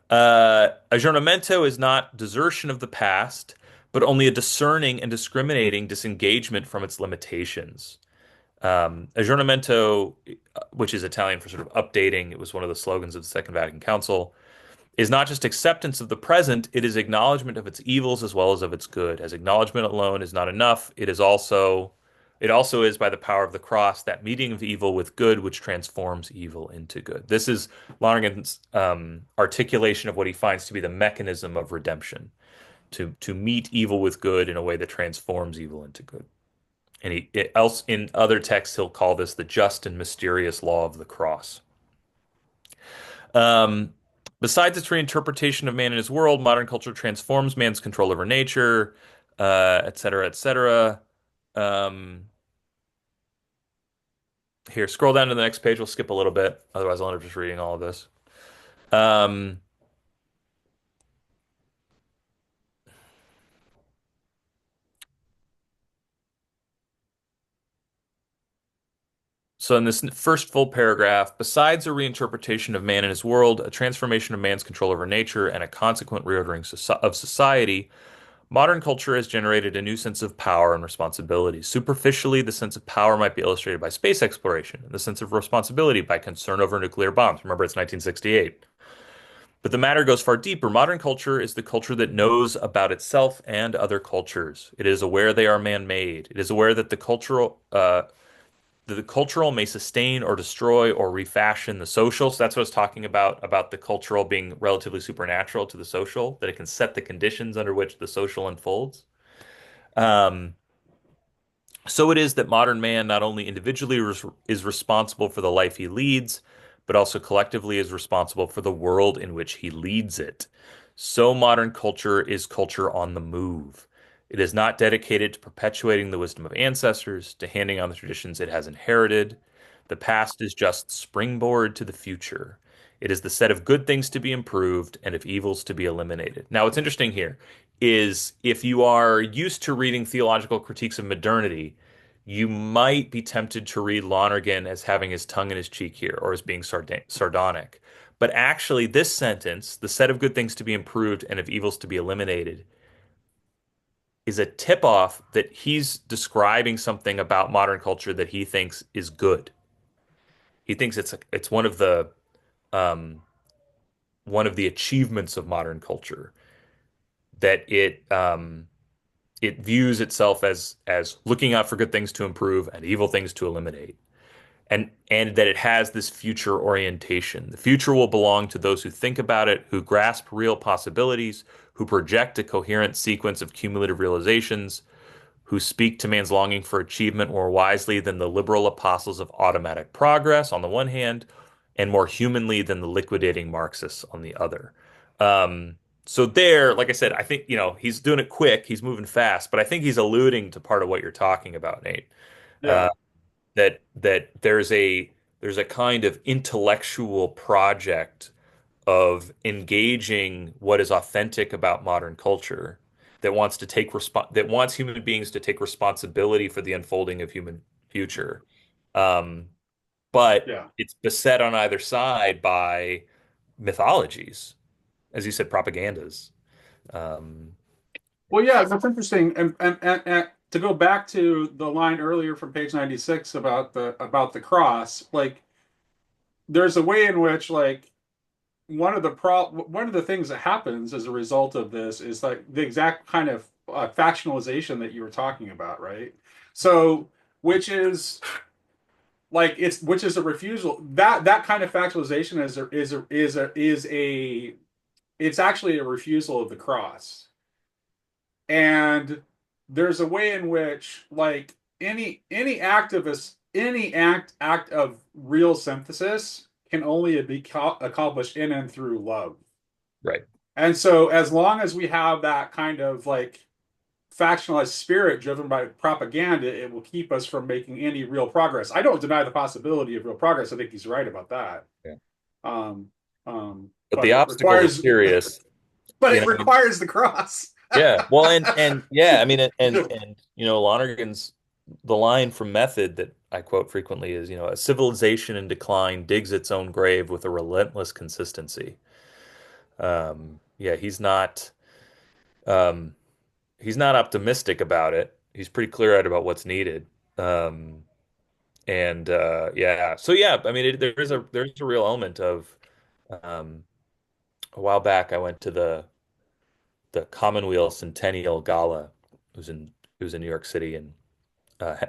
Aggiornamento is not desertion of the past, but only a discerning and discriminating disengagement from its limitations. Aggiornamento, which is Italian for sort of updating, it was one of the slogans of the Second Vatican Council, is not just acceptance of the present, it is acknowledgement of its evils as well as of its good. As acknowledgement alone is not enough, it also is by the power of the cross that meeting of evil with good which transforms evil into good. This is Lonergan's articulation of what he finds to be the mechanism of redemption, to meet evil with good in a way that transforms evil into good. And else in other texts he'll call this the just and mysterious law of the cross. Um, Besides its reinterpretation of man and his world, modern culture transforms man's control over nature, et cetera, et cetera. Um, Here, scroll down to the next page. We'll skip a little bit. Otherwise, I'll end up just reading all of this. Um, So in this first full paragraph, besides a reinterpretation of man and his world, a transformation of man's control over nature, and a consequent reordering of society, modern culture has generated a new sense of power and responsibility. Superficially, the sense of power might be illustrated by space exploration, and the sense of responsibility by concern over nuclear bombs. Remember, it's 1968. But the matter goes far deeper. Modern culture is the culture that knows about itself and other cultures. It is aware they are man-made. It is aware that the cultural may sustain or destroy or refashion the social. So that's what I was talking about the cultural being relatively supernatural to the social, that it can set the conditions under which the social unfolds. Um, so it is that modern man not only individually is responsible for the life he leads, but also collectively is responsible for the world in which he leads it. So modern culture is culture on the move. It is not dedicated to perpetuating the wisdom of ancestors, to handing on the traditions it has inherited. The past is just springboard to the future. It is the set of good things to be improved and of evils to be eliminated. Now, what's interesting here is if you are used to reading theological critiques of modernity, you might be tempted to read Lonergan as having his tongue in his cheek here or as being sardonic. But actually, this sentence, the set of good things to be improved and of evils to be eliminated, is a tip-off that he's describing something about modern culture that he thinks is good. He thinks it's um, one of the achievements of modern culture that it views itself as looking out for good things to improve and evil things to eliminate. And that it has this future orientation. The future will belong to those who think about it, who grasp real possibilities, who project a coherent sequence of cumulative realizations, who speak to man's longing for achievement more wisely than the liberal apostles of automatic progress on the one hand, and more humanly than the liquidating Marxists on the other. Um, So there, like I said, I think, he's doing it quick, he's moving fast, but I think he's alluding to part of what you're talking about, Nate. Uh, Yeah. that there's a kind of intellectual project of engaging what is authentic about modern culture that wants human beings to take responsibility for the unfolding of human future. Um, but Yeah. it's beset on either side by mythologies, as you said, propagandas. Um, Well, yeah, that's interesting. And to go back to the line earlier from page 96 about the cross, like there's a way in which like one of the things that happens as a result of this is like the exact kind of factionalization that you were talking about, right? So, which is which is a refusal that kind of factualization is a it's actually a refusal of the cross. And there's a way in which like any activist any act of real synthesis can only be accomplished in and through love. right. And so as long as we have that kind of like factionalized spirit driven by propaganda, it will keep us from making any real progress. I don't deny the possibility of real progress. I think he's right about that. Yeah. Um, But but the it obstacles are requires serious. but You it know, requires the cross. Yeah. Well, and yeah, I mean, and Lonergan's the line from Method that I quote frequently is, a civilization in decline digs its own grave with a relentless consistency. Yeah, um, he's not optimistic about it. He's pretty clear-eyed about what's needed. Um, and yeah, so yeah, I mean, there's a real element of um, a while back I went to the Commonweal Centennial Gala. It was in New York City, and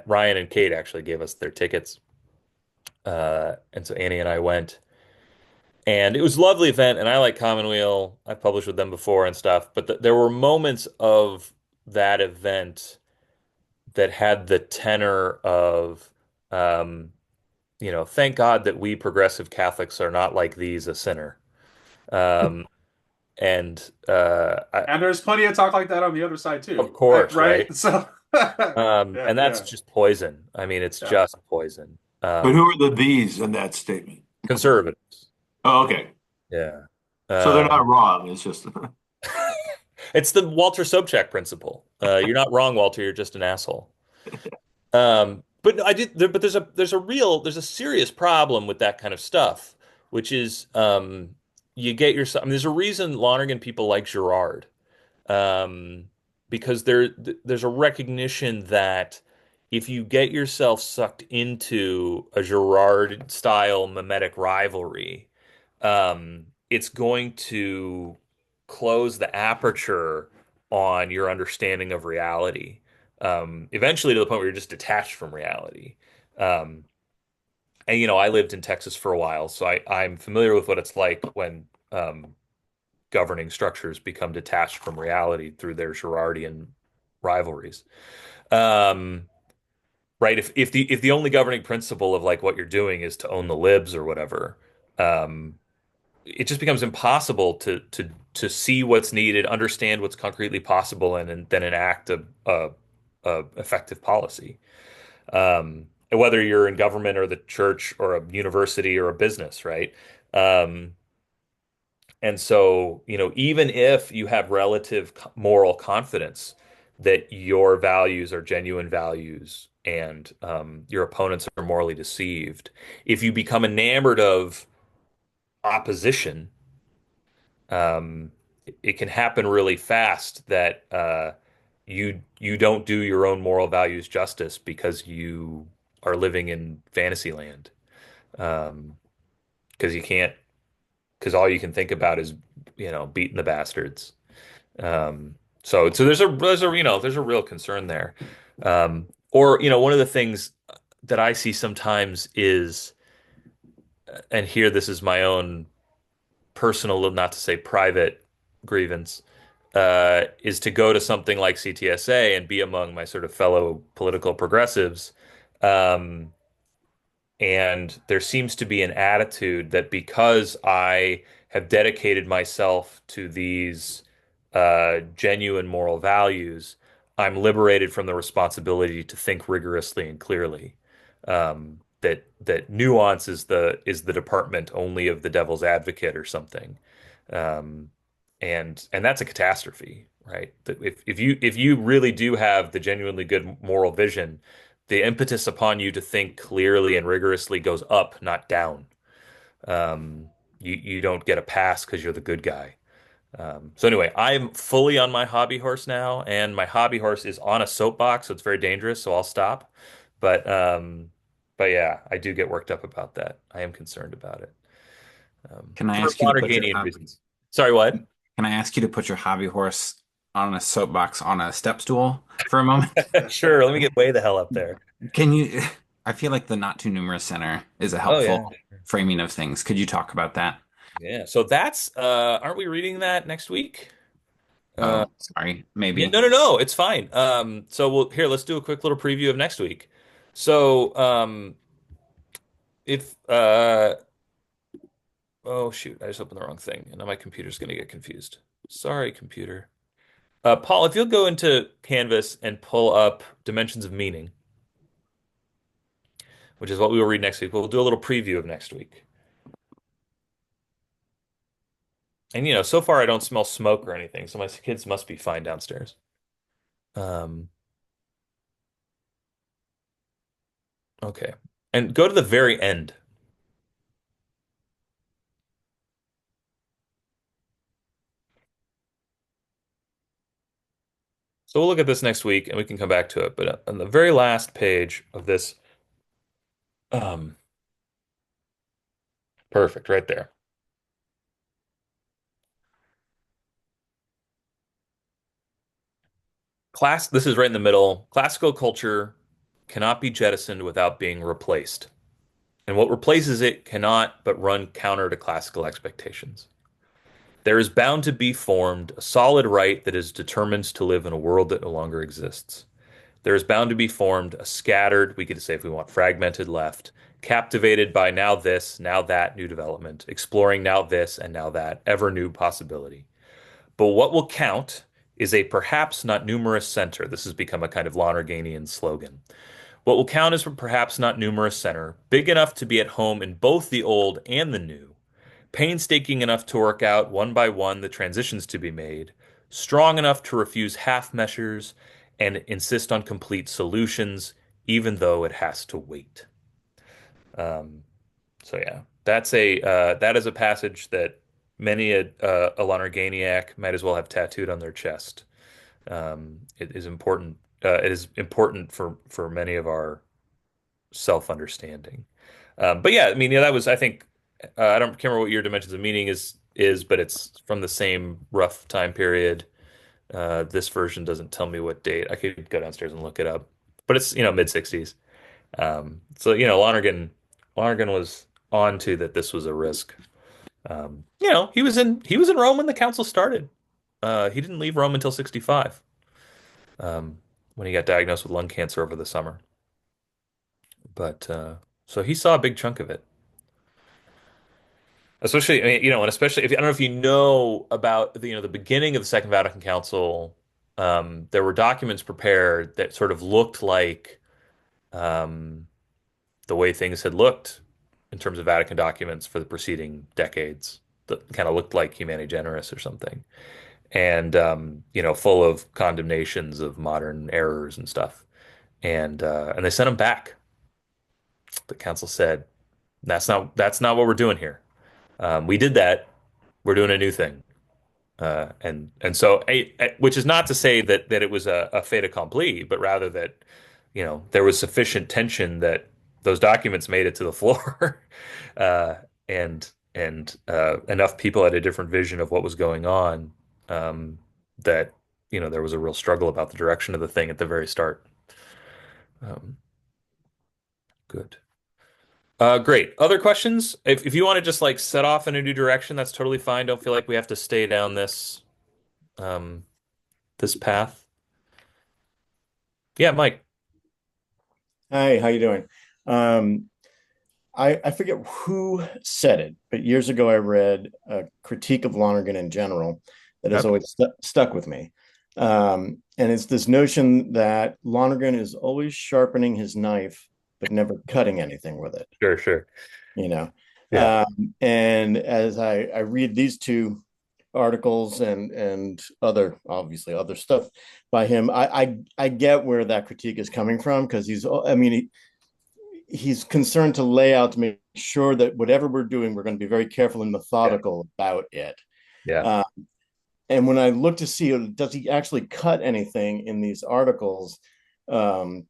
Ryan and Kate actually gave us their tickets, and so Annie and I went, and it was a lovely event. And I like Commonweal. I've published with them before and stuff, but there were moments of that event that had the tenor of, um, thank God that we progressive Catholics are not like these, a sinner. Um, and And there's plenty of talk like that on the other side of too, course, right? right? So, yeah, And that's yeah, just poison. I mean, it's yeah. just poison. But who are the these in that statement? Conservatives. Oh, okay. Yeah. So they're not Um, wrong. It's just it's the Walter Sobchak principle. You're not wrong, Walter. You're just an asshole. But but there's a serious problem with that kind of stuff, which is you get yourself. I mean, there's a reason Lonergan people like Girard, um, because there's a recognition that if you get yourself sucked into a Girard style mimetic rivalry, it's going to close the aperture on your understanding of reality. Eventually to the point where you're just detached from reality. Um, and I lived in Texas for a while, so I'm familiar with what it's like when governing structures become detached from reality through their Girardian rivalries. Um, right? If the only governing principle of like what you're doing is to own the libs or whatever, um, it just becomes impossible to see what's needed, understand what's concretely possible, and then enact a effective policy. And whether you're in government or the church or a university or a business, right? Um, and so, even if you have relative moral confidence that your values are genuine values and your opponents are morally deceived, if you become enamored of opposition, um, it can happen really fast that you don't do your own moral values justice because you are living in fantasy land. Um, because you can't, because all you can think about is, beating the bastards. So there's a real concern there. Or one of the things that I see sometimes is, and here this is my own personal, not to say private grievance, is to go to something like CTSA and be among my sort of fellow political progressives. Um, and there seems to be an attitude that because I have dedicated myself to these genuine moral values, I'm liberated from the responsibility to think rigorously and clearly. That nuance is the department only of the devil's advocate or something. Um, and that's a catastrophe, right? That if you really do have the genuinely good moral vision, the impetus upon you to think clearly and rigorously goes up, not down. Um, you don't get a pass because you're the good guy. So anyway, I'm fully on my hobby horse now, and my hobby horse is on a soapbox, so it's very dangerous, so I'll stop. But but yeah, I do get worked up about that. I am concerned about it. Can I For ask you to put your Lonerganian hobby, reasons. Sorry, what? can I ask you to put your hobby horse on a soapbox on a step stool for a moment? Sure, let me get way the hell up there. Can you, I feel like the not too numerous center is a Oh yeah. helpful framing of things. Could you talk about that? Yeah. So that's aren't we reading that next week? Uh Oh, sorry, yeah, maybe. no, it's fine. So we'll here, let's do a quick little preview of next week. So if oh shoot, I just opened the wrong thing and now my computer's gonna get confused. Sorry, computer. Paul, if you'll go into Canvas and pull up Dimensions of Meaning, which is what we will read next week. We'll do a little preview of next week. And so far I don't smell smoke or anything, so my kids must be fine downstairs. Um, okay. And go to the very end. So we'll look at this next week and we can come back to it. But on the very last page of this, um, perfect, right there. This is right in the middle. Classical culture cannot be jettisoned without being replaced. And what replaces it cannot but run counter to classical expectations. There is bound to be formed a solid right that is determined to live in a world that no longer exists. There is bound to be formed a scattered, we could say if we want, fragmented left, captivated by now this, now that new development, exploring now this and now that, ever new possibility. But what will count is a perhaps not numerous center. This has become a kind of Lonerganian slogan. What will count is a perhaps not numerous center, big enough to be at home in both the old and the new, painstaking enough to work out one by one the transitions to be made, strong enough to refuse half measures and insist on complete solutions, even though it has to wait. Um, so yeah, that is a passage that many a Lonerganiac might as well have tattooed on their chest. It is important. It is important for many of our self-understanding. But yeah, I mean, that was, I think, I don't remember what your Dimensions of Meaning is, but it's from the same rough time period. This version doesn't tell me what date. I could go downstairs and look it up, but it's mid 60s. So Lonergan was on to that this was a risk. He was in Rome when the council started. He didn't leave Rome until 65, when he got diagnosed with lung cancer over the summer. But so he saw a big chunk of it. Especially, I mean, and especially if I don't know if you know about the beginning of the Second Vatican Council, there were documents prepared that sort of looked like um, the way things had looked in terms of Vatican documents for the preceding decades. That kind of looked like Humani Generis or something, and full of condemnations of modern errors and stuff. And they sent them back. The council said, that's not what we're doing here. We did that. We're doing a new thing. And so, which is not to say that it was a fait accompli, but rather that there was sufficient tension that those documents made it to the floor, uh, and enough people had a different vision of what was going on, that there was a real struggle about the direction of the thing at the very start. Um, good. Great. Other questions? If you want to just like set off in a new direction, that's totally fine. Don't feel like we have to stay down um, this path. Yeah, Mike. Hi, how you doing? Um, I forget who said it, but years ago I read a critique of Lonergan in general, that has Yep. always stuck with me. And it's this notion that Lonergan is always sharpening his knife, but never cutting anything with it, Sure, sure. you know. Yeah. And as I read these two articles and other obviously other stuff by him, I get where that critique is coming from because I mean he's concerned to lay out to make sure that whatever we're doing, we're going to be very careful and Yeah. methodical about it. Yeah. Uh, and when I look to see does he actually cut anything in these articles, um,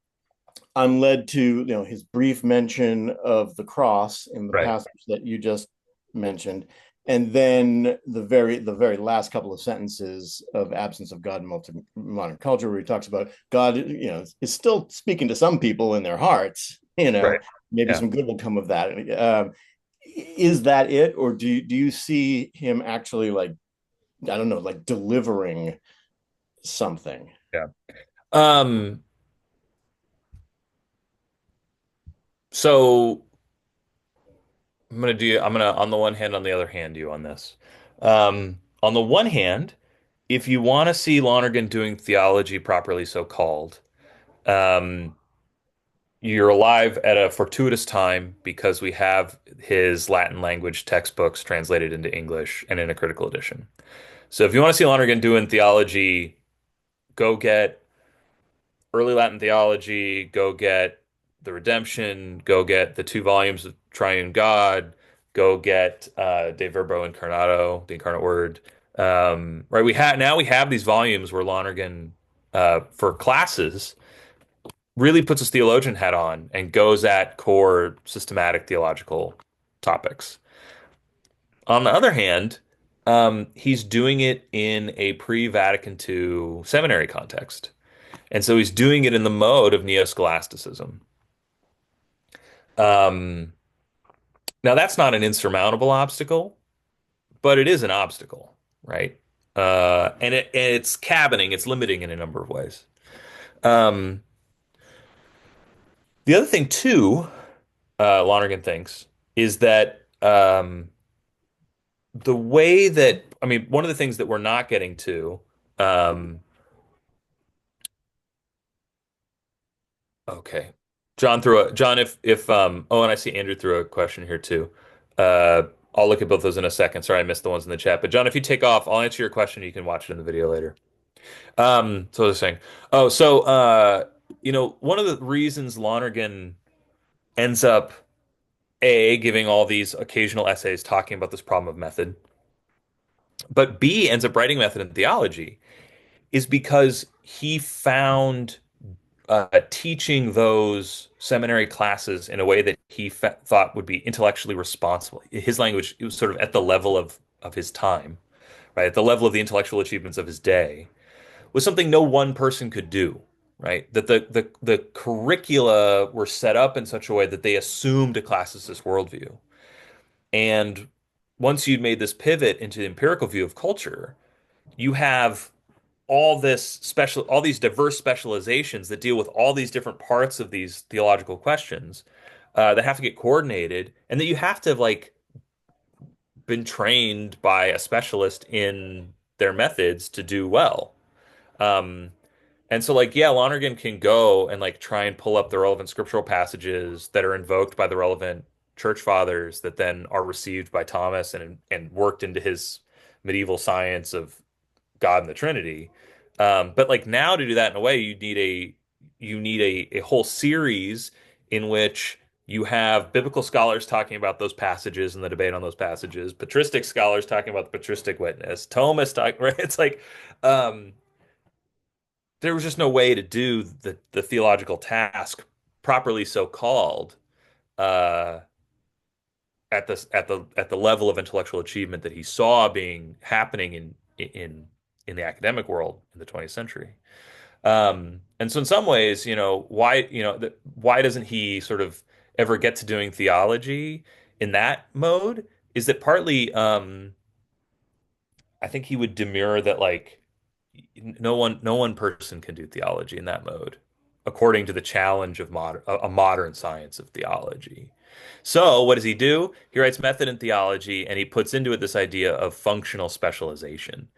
I'm led to his brief mention of the cross in the Right. passage that you just mentioned, and then the very last couple of sentences of absence of God in modern culture, where he talks about God, is still speaking to some people in their hearts. Right. Maybe Yeah. some good will come of that. Is that it, or do you see him actually like I don't know, like delivering something? Yeah. Um, so I'm gonna on the one hand, on the other hand, you on this. On the one hand, if you want to see Lonergan doing theology properly so called, um, you're alive at a fortuitous time because we have his Latin language textbooks translated into English and in a critical edition. So if you want to see Lonergan doing theology, go get early Latin theology, go get the Redemption, go get the two volumes of Triune God, go get De Verbo Incarnato, the Incarnate Word. Right, we have these volumes where Lonergan, for classes, really puts his theologian hat on and goes at core systematic theological topics. On the other hand, he's doing it in a pre-Vatican II seminary context. And so he's doing it in the mode of neo-scholasticism. Um, Now, that's not an insurmountable obstacle, but it is an obstacle, right? And it's cabining, it's limiting in a number of ways. Um, the other thing, too, Lonergan thinks, is that the way that, I mean, one of the things that we're not getting to, um, okay. John, if and I see Andrew threw a question here too. Uh I'll look at both those in a second. Sorry, I missed the ones in the chat. But John, if you take off, I'll answer your question. You can watch it in the video later. So I was saying, oh, so one of the reasons Lonergan ends up giving all these occasional essays talking about this problem of method, but B ends up writing method and theology is because he found teaching those seminary classes in a way that he thought would be intellectually responsible. His language, it was sort of at the level of his time, right? At the level of the intellectual achievements of his day, was something no one person could do, right? That the curricula were set up in such a way that they assumed a classicist worldview. And once you'd made this pivot into the empirical view of culture, you have all these diverse specializations that deal with all these different parts of these theological questions that have to get coordinated, and that you have to have like been trained by a specialist in their methods to do well. Um, and so like yeah, Lonergan can go and like try and pull up the relevant scriptural passages that are invoked by the relevant church fathers that then are received by Thomas and worked into his medieval science of God and the Trinity. But like now to do that in a way, you need a whole series in which you have biblical scholars talking about those passages and the debate on those passages, patristic scholars talking about the patristic witness, Thomas talking, right? It's like um, there was just no way to do the theological task properly so called uh, at the level of intellectual achievement that he saw being happening in the academic world in the 20th century. And so in some ways, why doesn't he sort of ever get to doing theology in that mode? Is that partly I think he would demur that like no one person can do theology in that mode, according to the challenge of a modern science of theology. So what does he do? He writes method in theology and he puts into it this idea of functional specialization.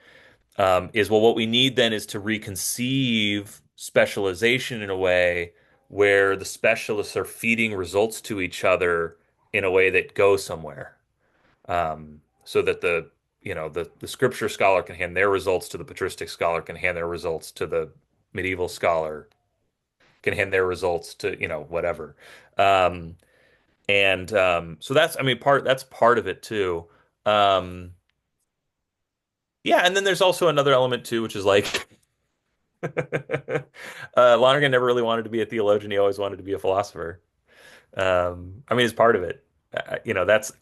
is well, what we need then is to reconceive specialization in a way where the specialists are feeding results to each other in a way that goes somewhere. So that the scripture scholar can hand their results to the patristic scholar, can hand their results to the medieval scholar, can hand their results to, whatever. Um, and so that's, I mean, that's part of it too. Um, yeah, and then there's also another element too, which is like Lonergan never really wanted to be a theologian. He always wanted to be a philosopher. I mean, it's part of it.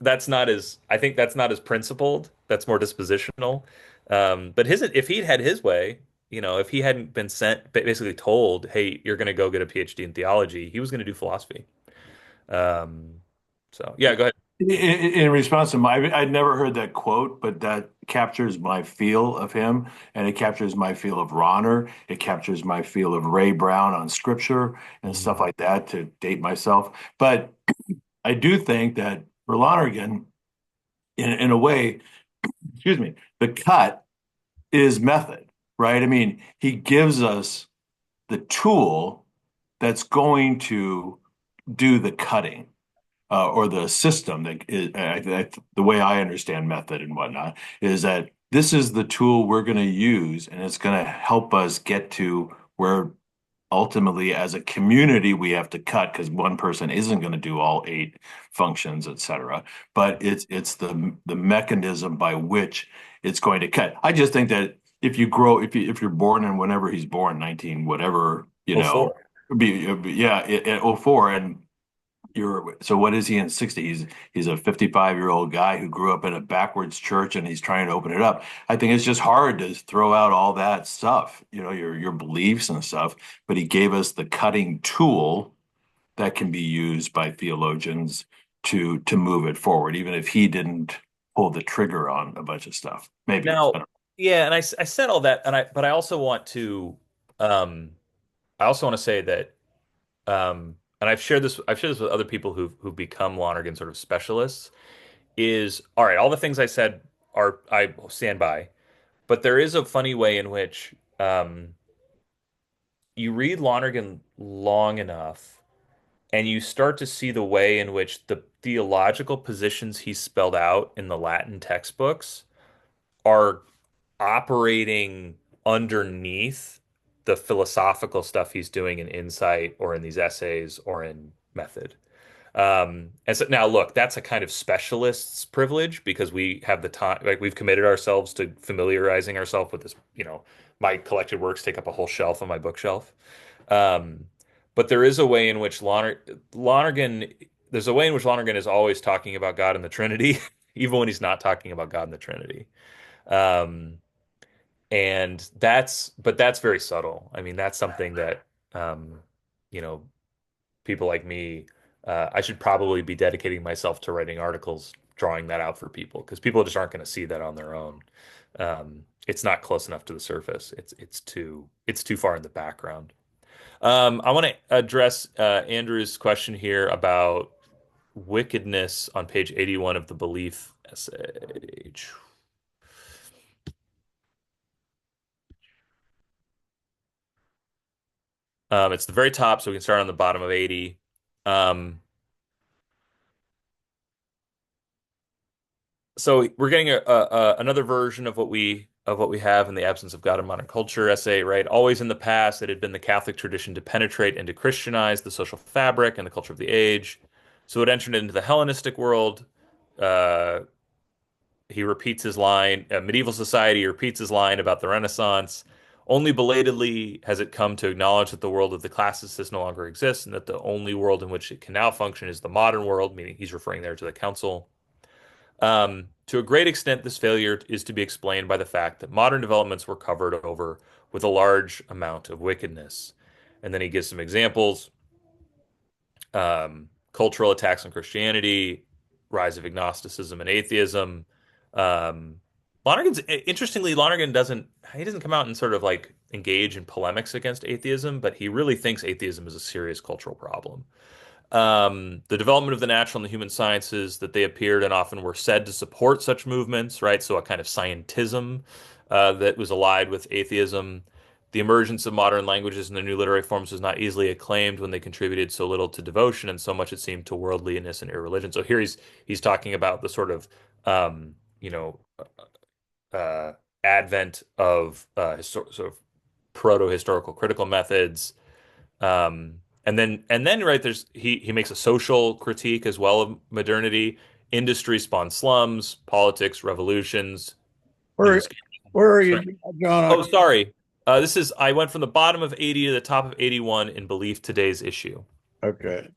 That's not as I think that's not as principled. That's more dispositional. But if he'd had his way, if he hadn't been sent, basically told, "Hey, you're going to go get a PhD in theology," he was going to do philosophy. Um, so yeah, go ahead. In response to I'd never heard that quote, but that captures my feel of him, and it captures my feel of Ronner. It captures my feel of Ray Brown on scripture and stuff Mhm. like that, to date myself. But I do think that for Lonergan, in a way, excuse me, the cut is method, right? I mean, he gives us the tool that's going to do the cutting, or the system that is, the way I understand method and whatnot, is that this is the tool we're going to use, and it's going to help us get to where ultimately, as a community, we have to cut, because one person isn't going to do all eight functions, et cetera. But it's the mechanism by which it's going to cut. I just think that if you're born in whenever he's born, 19 whatever, Oh, four. yeah, at oh 04, and so what is he in 60? He's a 55-year-old guy who grew up in a backwards church, and he's trying to open it up. I think it's just hard to throw out all that stuff, your beliefs and stuff, but he gave us the cutting tool that can be used by theologians to move it forward, even if he didn't pull the trigger on a bunch of stuff. Maybe. I Now, don't yeah, and I said all that, but um, I also want to say that, and I've shared this with other people who've become Lonergan sort of specialists. Is all right. All the things I said I stand by, but there is a funny way in which you read Lonergan long enough, and you start to see the way in which the theological positions he spelled out in the Latin textbooks are operating underneath the philosophical stuff he's doing in Insight or in these essays or in Method. And so now look, that's a kind of specialist's privilege because we have the time, like we've committed ourselves to familiarizing ourselves with this, my collected works take up a whole shelf on my bookshelf. Um, but there is a way in which Lonergan, there's a way in which Lonergan is always talking about God and the Trinity, even when he's not talking about God and the Trinity. Um, but that's very subtle. I mean, that's something that, um, you know, people like me, I should probably be dedicating myself to writing articles drawing that out for people because people just aren't going to see that on their own. It's not close enough to the surface. It's too far in the background. I want to address Andrew's question here about wickedness on page 81 of the belief essay. It's the very top, so we can start on the bottom of 80. Um, so we're getting another version of what we have in the absence of God in modern culture essay, right? Always in the past, it had been the Catholic tradition to penetrate and to Christianize the social fabric and the culture of the age. So it entered into the Hellenistic world. Uh, he repeats his line. Medieval society repeats his line about the Renaissance. Only belatedly has it come to acknowledge that the world of the classicists no longer exists, and that the only world in which it can now function is the modern world, meaning he's referring there to the council. To a great extent, this failure is to be explained by the fact that modern developments were covered over with a large amount of wickedness. And then he gives some examples: cultural attacks on Christianity, rise of agnosticism and atheism. Um, Lonergan doesn't come out and sort of like engage in polemics against atheism, but he really thinks atheism is a serious cultural problem. The development of the natural and the human sciences that they appeared and often were said to support such movements, right? So a kind of scientism that was allied with atheism. The emergence of modern languages and the new literary forms was not easily acclaimed when they contributed so little to devotion and so much it seemed to worldliness and irreligion. So here he's talking about the sort of um, you know uh, advent of sort of proto-historical critical methods. And then right there's he makes a social critique as well of modernity. Industry spawned slums, politics, revolutions, Where music. where are Sorry. you, John? Oh, sorry. This is I went from the bottom of 80 to the top of 81 in Belief Today's issue. Okay.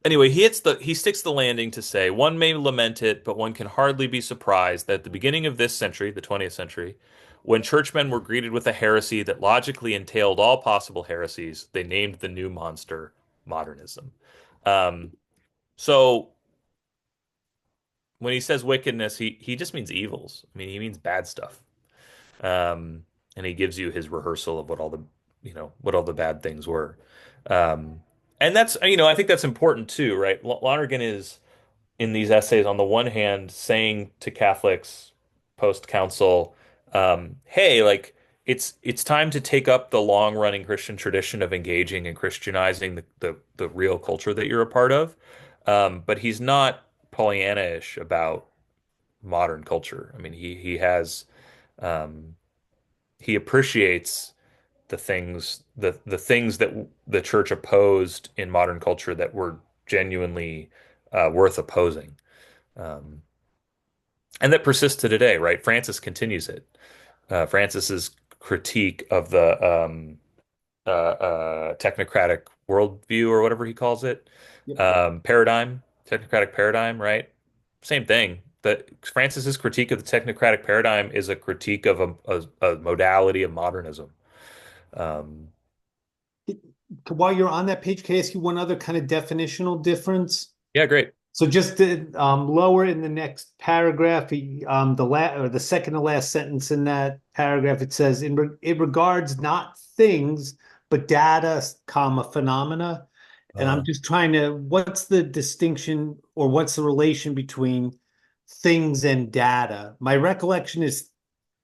Anyway, he sticks the landing to say one may lament it, but one can hardly be surprised that at the beginning of this century, the 20th century, when churchmen were greeted with a heresy that logically entailed all possible heresies, they named the new monster modernism. Um, so when he says wickedness, he just means evils. I mean, he means bad stuff. Um, and he gives you his rehearsal of what all the bad things were. Um, and that's, I think that's important too, right? Lonergan is in these essays, on the one hand, saying to Catholics post-council, hey, like it's time to take up the long-running Christian tradition of engaging and Christianizing the real culture that you're a part of. But he's not Pollyanna-ish about modern culture. I mean, um, he appreciates the things that the church opposed in modern culture that were genuinely worth opposing. Um, and that persists to today, right? Francis continues it. Francis's critique of the technocratic worldview or whatever he calls it, Yep. technocratic paradigm, right? Same thing. That Francis's critique of the technocratic paradigm is a critique of a modality of modernism. Um, While you're on that page, can I ask you one other kind of definitional difference? yeah, great. So just lower in the next paragraph, the second to last sentence in that paragraph, it says, it regards not things, but data, comma, phenomena. And I'm just trying to, what's the distinction or what's the relation between things and data? My recollection is,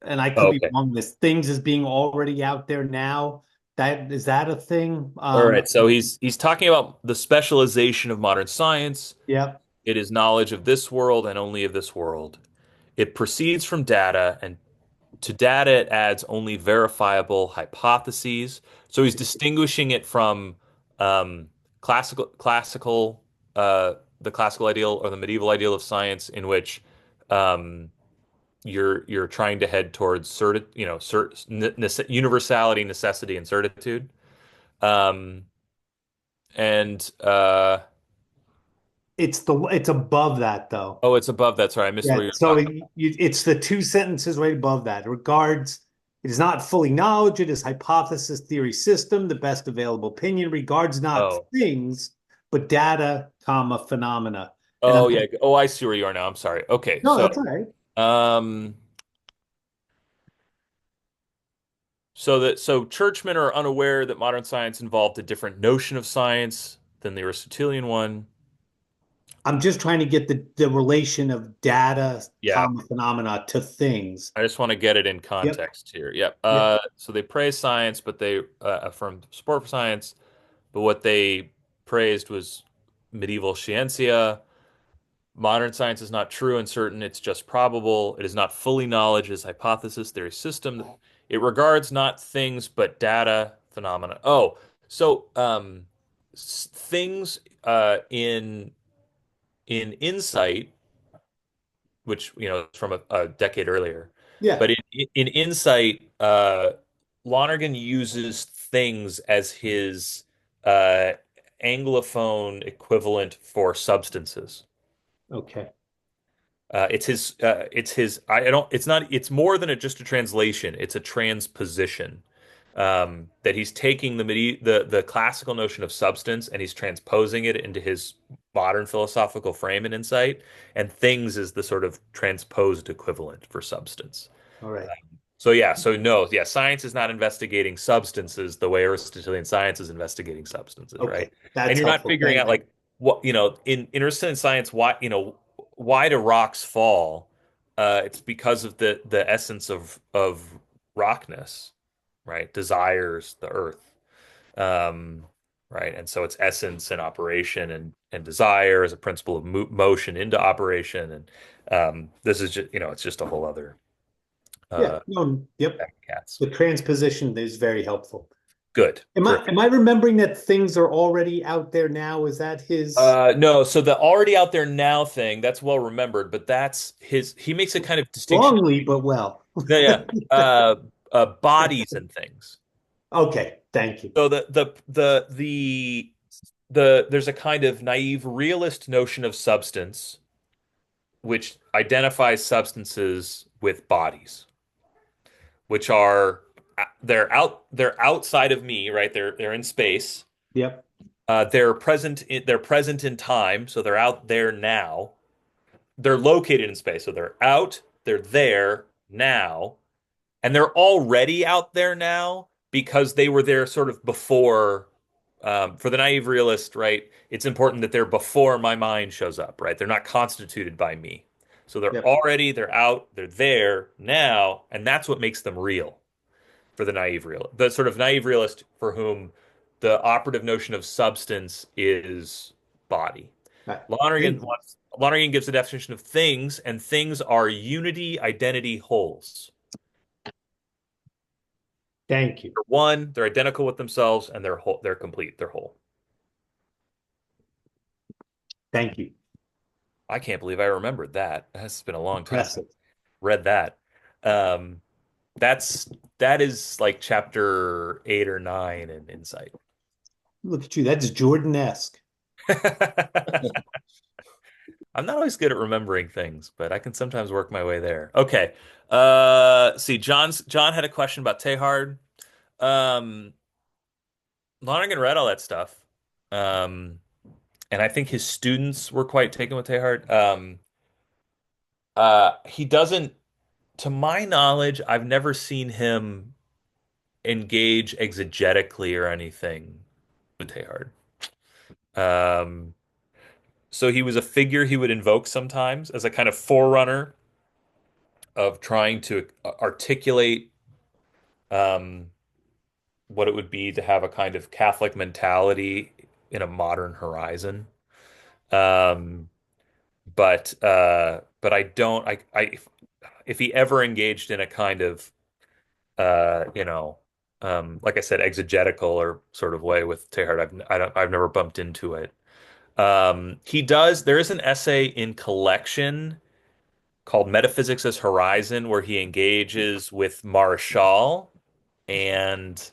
and I could be Okay. wrong, this things is being already out there now. Is that a thing? All right. So he's talking about the specialization of modern science. Yeah. It is knowledge of this world and only of this world. It proceeds from data, and to data it adds only verifiable hypotheses. So he's distinguishing it from um, the classical ideal or the medieval ideal of science, in which um, you're trying to head towards universality, necessity, and certitude. Um, and It's above that though. Oh, it's above that. Sorry, I missed Yeah. where you're So talking. it's the two sentences right above that. Regards, it is not fully knowledge. It is hypothesis, theory, system, the best available opinion. Regards not Oh, things, but data, comma, phenomena. And oh yeah. Oh, I see where you are now. I'm sorry. Okay, no, so that's all right. um, so churchmen are unaware that modern science involved a different notion of science than the Aristotelian one. I'm just trying to get the relation of data, Yeah, comma, phenomena to things. I just want to get it in Yep. context here. Yep. Yep. So they praise science, but they affirm support for science. But what they praised was medieval scientia. Modern science is not true and certain, it's just probable. It is not fully knowledge, it is hypothesis, theory, system. It regards not things but data, phenomena. Oh, so things in insight, which is from a decade earlier, Yeah. but in insight, Lonergan uses things as his uh, Anglophone equivalent for substances. Okay. I don't, it's not, it's more than just a translation. It's a transposition. That he's taking the classical notion of substance and he's transposing it into his modern philosophical frame and insight. And things is the sort of transposed equivalent for substance. All right. So yeah, so no, yeah, science is not investigating substances the way Aristotelian science is investigating substances, Okay. right? And That's you're not helpful. figuring Thank out you. like what, in Aristotelian science, why do rocks fall? It's because of the essence of rockness, right? Desires the earth. Um, right? And so it's essence and operation and desire as a principle of motion into operation. And this is just, it's just a whole other Yeah, uh, no, yep. pack of cats. The transposition is very helpful. Good. Terrific. Am I remembering that things are already out there now? Is that his No, so the already out there now thing, that's well remembered, but he makes a kind of distinction. wrongly, but well? Yeah, yeah. Bodies and things. Okay, thank you. So there's a kind of naive realist notion of substance which identifies substances with bodies, which are they're outside of me, right? They're in space. Yep, They're present in time, so they're out there now. They're located in space, so they're out, they're there now, and they're already out there now because they were there sort of before. For the naive realist, right? It's important that they're before my mind shows up, right? They're not constituted by me. So yep. they're out, they're there now, and that's what makes them real for the naive real, the sort of naive realist for whom the operative notion of substance is body. Right. Lonergan Thank you. wants, Lonergan gives a definition of things, and things are unity identity wholes. Thank you. They're one, they're identical with themselves, and they're whole, they're complete, they're whole. Thank you. I can't believe I remembered that. That's been a long time since Impressive. I read that. Um, that's that is like chapter 8 or 9 in Insight. Look at you. That's Jordan-esque. I'm not always good at remembering things, but I can sometimes work my way there. Okay. See, John had a question about Tehard. Um, Lonergan read all that stuff. Um, and I think his students were quite taken with Tehard. He doesn't, to my knowledge, I've never seen him engage exegetically or anything with Tehard. Um, so he was a figure he would invoke sometimes as a kind of forerunner of trying to articulate um, what it would be to have a kind of Catholic mentality in a modern horizon. Um, but I don't I if he ever engaged in a kind of uh, you know like I said exegetical or sort of way with Teilhard, I've never bumped into it. There is an essay in Collection called Metaphysics as Horizon where he engages with Marshall and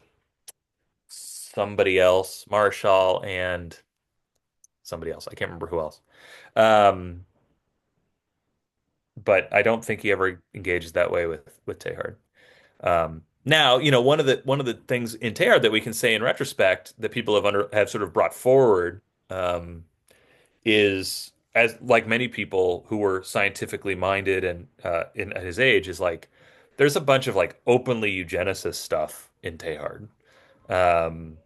somebody else, Marshall and somebody else. I can't remember who else. Um, but I don't think he ever engages that way with Teilhard. Now, one of the things in Teilhard that we can say in retrospect that people have sort of brought forward um, is as like many people who were scientifically minded and in at his age is like there's a bunch of like openly eugenicist stuff in Teilhard. Um,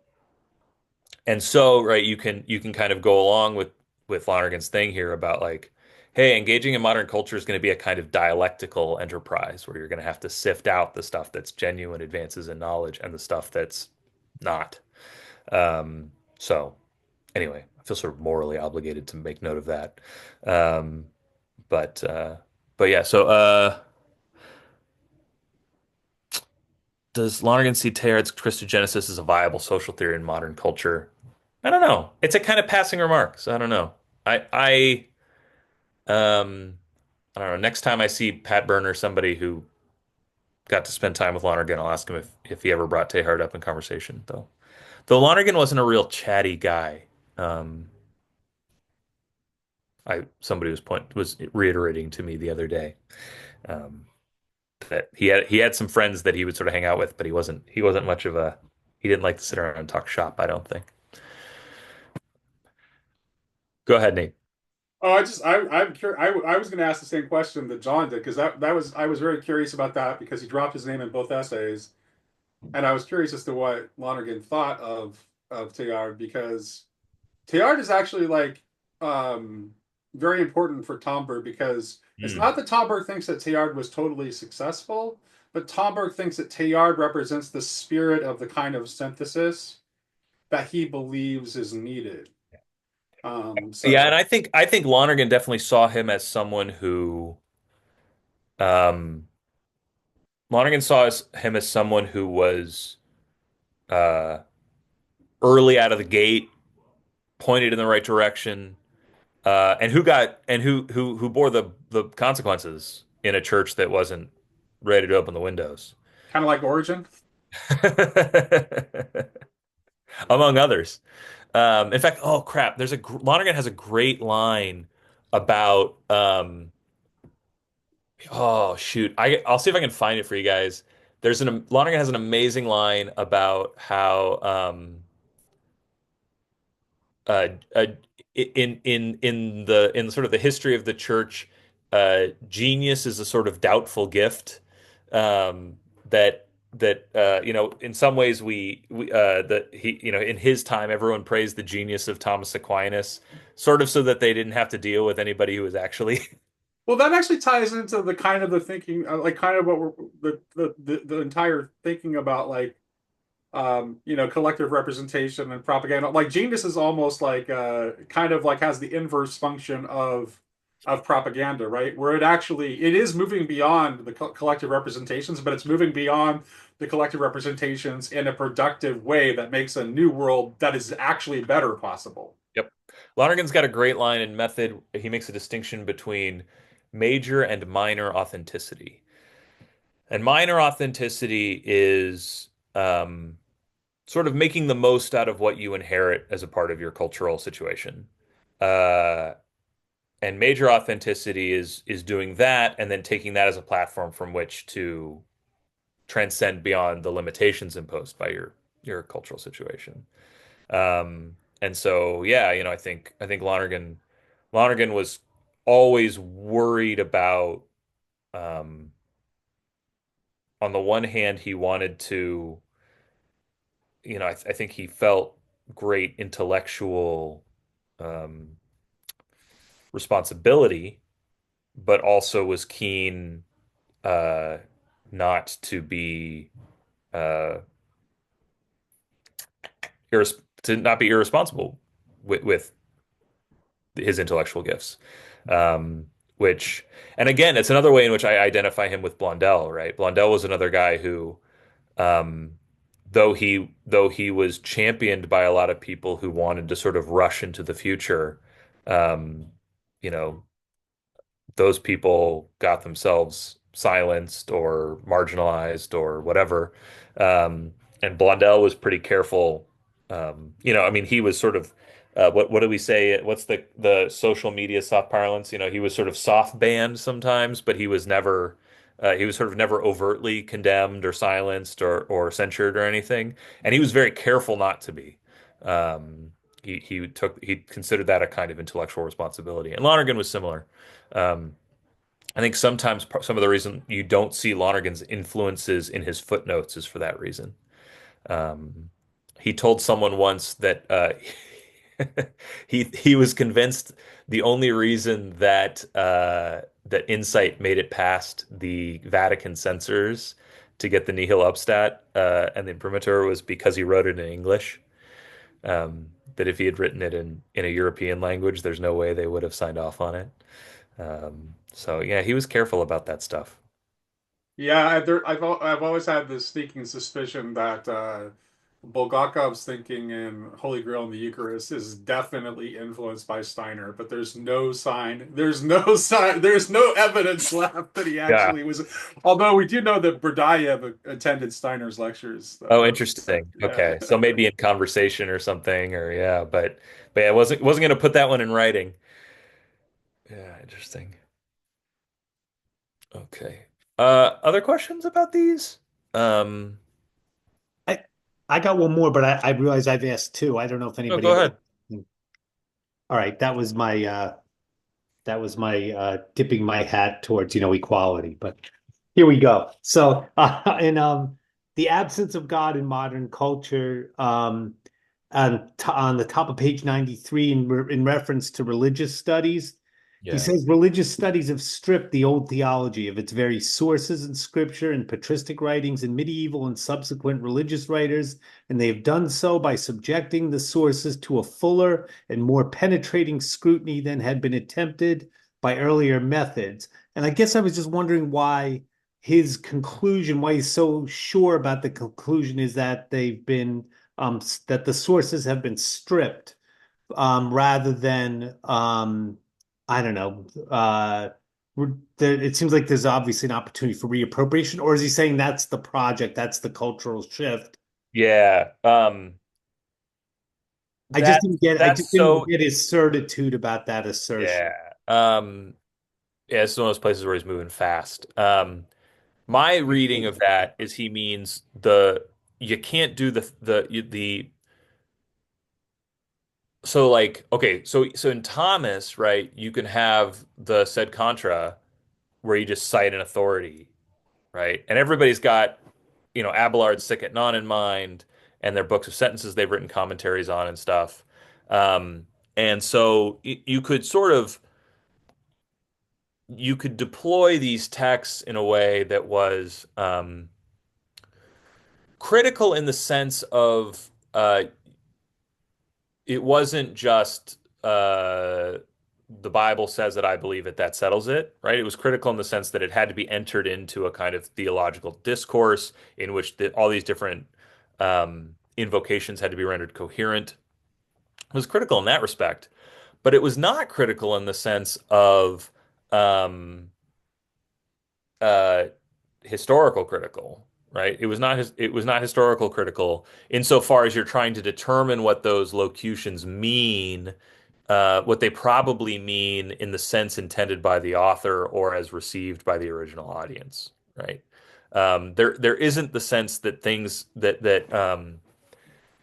And so, right, you can kind of go along with Lonergan's thing here about like, hey, engaging in modern culture is going to be a kind of dialectical enterprise where you're going to have to sift out the stuff that's genuine advances in knowledge and the stuff that's not. So anyway, I feel sort of morally obligated to make note of that. Um, but uh, but yeah, so does Lonergan see Teilhard's Christogenesis as a viable social theory in modern culture? I don't know. It's a kind of passing remark, so I don't know. Um I don't know. Next time I see Pat Byrne or somebody who got to spend time with Lonergan, I'll ask him if he ever brought Teilhard up in conversation, though. Though Lonergan wasn't a real chatty guy. Um I somebody was reiterating to me the other day um, that he had some friends that he would sort of hang out with, but he wasn't much of a he didn't like to sit around and talk shop, I don't think. Go ahead, Nate. Oh, I'm curious. I was going to ask the same question that John did because that was I was very curious about that because he dropped his name in both essays, and I was curious as to what Lonergan thought of Teilhard because Teilhard is actually like um very important for Tomberg because it's Hmm. not that Tomberg thinks that Teilhard was totally successful, but Tomberg thinks that Teilhard represents the spirit of the kind of synthesis that he believes is needed. Yeah, and So I think Lonergan definitely saw him as someone who um Lonergan saw him as someone who was uh early out of the gate, pointed in the right direction, and who bore the consequences in a church that wasn't ready to open the windows. kind of like Origin. Among others. In fact, oh crap, Lonergan has a great line about oh shoot, I'll see if I can find it for you guys. Lonergan has an amazing line about how uh, uh in sort of the history of the church, genius is a sort of doubtful gift, that in some ways we that he in his time everyone praised the genius of Thomas Aquinas, sort of so that they didn't have to deal with anybody who was actually Well, that actually ties into the kind of the thinking, like kind of what we're the entire thinking about, like collective representation and propaganda. Like genius is almost like kind of like has the inverse function of propaganda, right? Where it is moving beyond the collective representations, but it's moving beyond the collective representations in a productive way that makes a new world that is actually better possible. Yep. Lonergan's got a great line in Method. He makes a distinction between major and minor authenticity. And minor authenticity is sort of making the most out of what you inherit as a part of your cultural situation. Uh, and major authenticity is doing that and then taking that as a platform from which to transcend beyond the limitations imposed by your cultural situation. And so, yeah, I think Lonergan was always worried about, um, on the one hand, he wanted to, I think he felt great intellectual um, responsibility, but also was keen uh, not to be uh, to not be irresponsible with his intellectual gifts. Um, which, and again, it's another way in which I identify him with Blondel, right? Blondel was another guy who, um, though he was championed by a lot of people who wanted to sort of rush into the future, um, you know, those people got themselves silenced or marginalized or whatever. Um, and Blondel was pretty careful. I mean, he was sort of what do we say? What's the social media soft parlance? He was sort of soft banned sometimes, but he was sort of never overtly condemned or silenced or censured or anything. And he was very careful not to be. He considered that a kind of intellectual responsibility. And Lonergan was similar. Um, I think sometimes some of the reason you don't see Lonergan's influences in his footnotes is for that reason. Um, he told someone once that he was convinced the only reason that Insight made it past the Vatican censors to get the nihil obstat and the imprimatur was because he wrote it in English. That if he had written it in a European language, there's no way they would have signed off on it. So yeah, he was careful about that stuff. Yeah, I've always had this sneaking suspicion that Bulgakov's thinking in Holy Grail and the Eucharist is definitely influenced by Steiner, but there's no evidence left that he Yeah. actually was. Although we do know that Berdyaev attended Steiner's lectures. Oh, So, interesting. yeah. Okay. So maybe in conversation or something, or yeah, but yeah, I wasn't going to put that one in writing. Yeah, interesting. Okay. Other questions about these? Um, I I got one more, but I realize I've asked two. I don't know if no, anybody go else. ahead. All right, that was my tipping my hat towards, equality. But here we go. So, in the absence of God in modern culture, on the top of page 93, in reference to religious studies, He Yeah. says religious studies have stripped the old theology of its very sources in scripture and patristic writings in medieval and subsequent religious writers, and they have done so by subjecting the sources to a fuller and more penetrating scrutiny than had been attempted by earlier methods. And I guess I was just wondering why his conclusion, why he's so sure about the conclusion, is that they've been that the sources have been stripped rather than I don't know. It seems like there's obviously an opportunity for reappropriation, or is he saying that's the project, that's the cultural shift? Yeah. That I that's just didn't so get his certitude about that assertion. yeah. Yeah, it's one of those places where he's moving fast. My reading of that is he means the you can't do the so like okay, so in Thomas, right, you can have the sed contra where you just cite an authority, right? And everybody's got, Abelard's Sic et Non in mind and their books of sentences they've written commentaries on and stuff. And so you could sort of you could deploy these texts in a way that was critical in the sense of it wasn't just the Bible says that I believe it, that settles it, right? It was critical in the sense that it had to be entered into a kind of theological discourse in which all these different invocations had to be rendered coherent. It was critical in that respect, but it was not critical in the sense of um, uh, historical critical, right? It was not historical critical insofar as you're trying to determine what those locutions mean, what they probably mean in the sense intended by the author or as received by the original audience, right? There isn't the sense that things that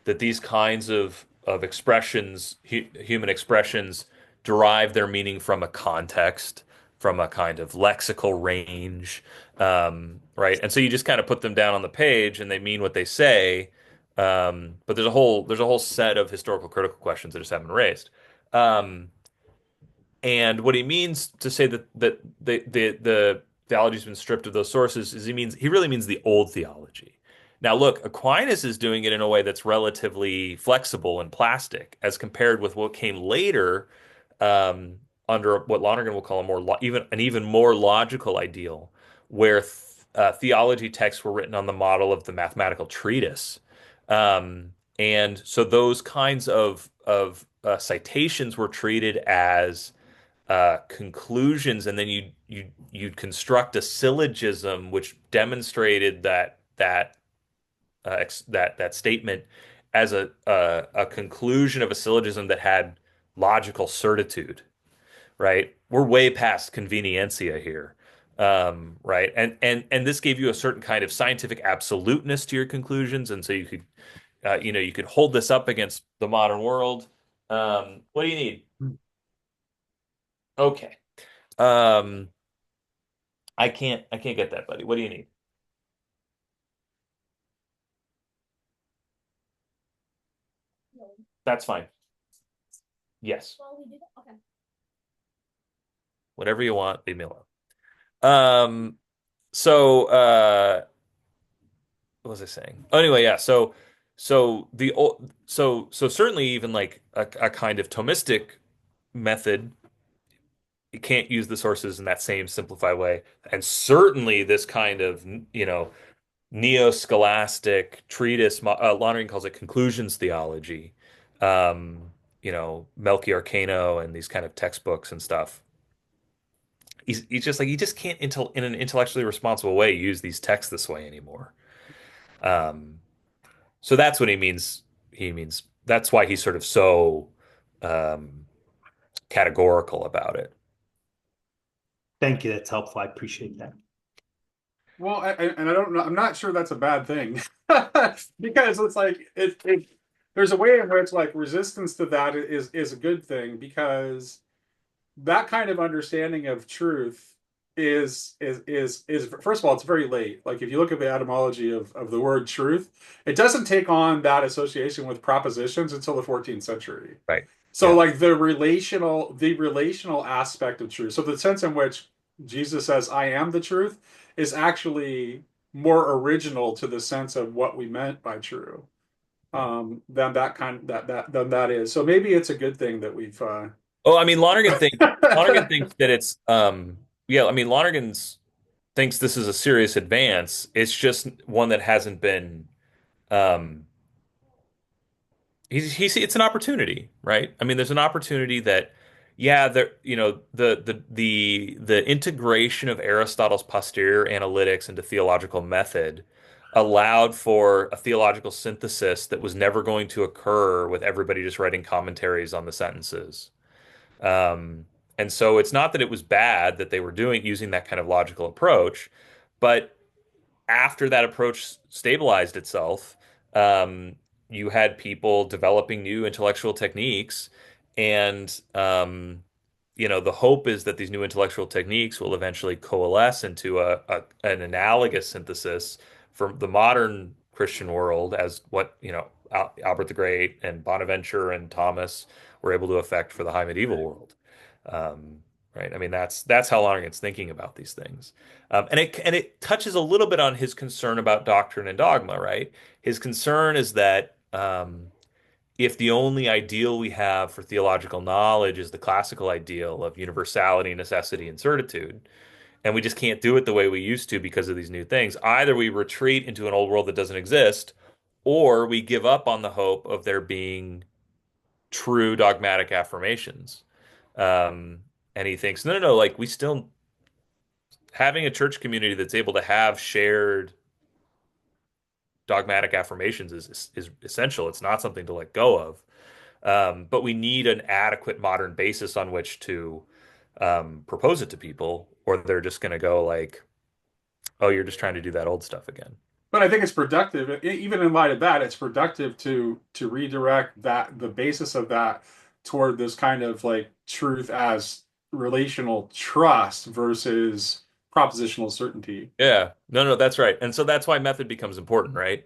these kinds of expressions, human expressions, derive their meaning from a context, from a kind of lexical range, right? And so you just kind of put them down on the page, and they mean what they say. But there's a whole set of historical critical questions that just haven't been raised. Um, and what he means to say that the theology's been stripped of those sources is he really means the old theology. Now, look, Aquinas is doing it in a way that's relatively flexible and plastic, as compared with what came later under what Lonergan will call an even more logical ideal, where theology texts were written on the model of the mathematical treatise. And so those kinds of citations were treated as conclusions, and then you'd construct a syllogism which demonstrated that statement as a conclusion of a syllogism that had logical certitude, right? We're way past conveniencia here, right? And this gave you a certain kind of scientific absoluteness to your conclusions, and so you could hold this up against the modern world. What do you need? Okay. Um, I can't get that, buddy. What do you need? That's fine. Yes. Whatever you want, leave me alone. Um, so what was I saying? Oh, anyway, yeah. So certainly even like a kind of Thomistic method, you can't use the sources in that same simplified way. And certainly this kind of, neo-scholastic treatise, Lonergan calls it conclusions theology, Melchi Arcano and these kind of textbooks and stuff. He's just like he just can't in an intellectually responsible way use these texts this way anymore. Um, so that's what he means. He means that's why he's sort of so um, categorical about it. Thank you. That's helpful. I appreciate that. Well, and I don't know. I'm not sure that's a bad thing because it's like there's a way in which like resistance to that is a good thing because that kind of understanding of truth is first of all it's very late. Like if you look at the etymology of the word truth, it doesn't take on that association with propositions until the 14th century. Right. So Yeah. like the relational aspect of truth. So the sense in which Jesus says, I am the truth is actually more original to the sense of what we meant by true than that is. So maybe it's a good thing that we've Oh, I mean, Lonergan thinks that it's yeah, I mean, Lonergan's thinks this is a serious advance. It's just one that hasn't been um he's it's an opportunity, right? I mean, there's an opportunity that yeah, there the integration of Aristotle's posterior analytics into theological method allowed for a theological synthesis that was never going to occur with everybody just writing commentaries on the sentences. Um, and so it's not that it was bad that they were doing using that kind of logical approach, but after that approach stabilized itself, um, you had people developing new intellectual techniques, and the hope is that these new intellectual techniques will eventually coalesce into an analogous synthesis for the modern Christian world, as what Albert the Great and Bonaventure and Thomas were able to effect for the high medieval world. Um, right? I mean, that's how Lonergan's thinking about these things. And it touches a little bit on his concern about doctrine and dogma, right? His concern is that if the only ideal we have for theological knowledge is the classical ideal of universality, necessity, and certitude, and we just can't do it the way we used to because of these new things, either we retreat into an old world that doesn't exist, or we give up on the hope of there being true dogmatic affirmations. Um, and he thinks, no, no, no, like we still having a church community that's able to have shared dogmatic affirmations is essential. It's not something to let go of. But we need an adequate modern basis on which to propose it to people, or they're just going to go like, "Oh, you're just trying to do that old stuff again." but I think it's productive, even in light of that, it's productive to redirect that the basis of that toward this kind of like truth as relational trust versus propositional certainty. Yeah, no, no, that's right. And so that's why method becomes important, right?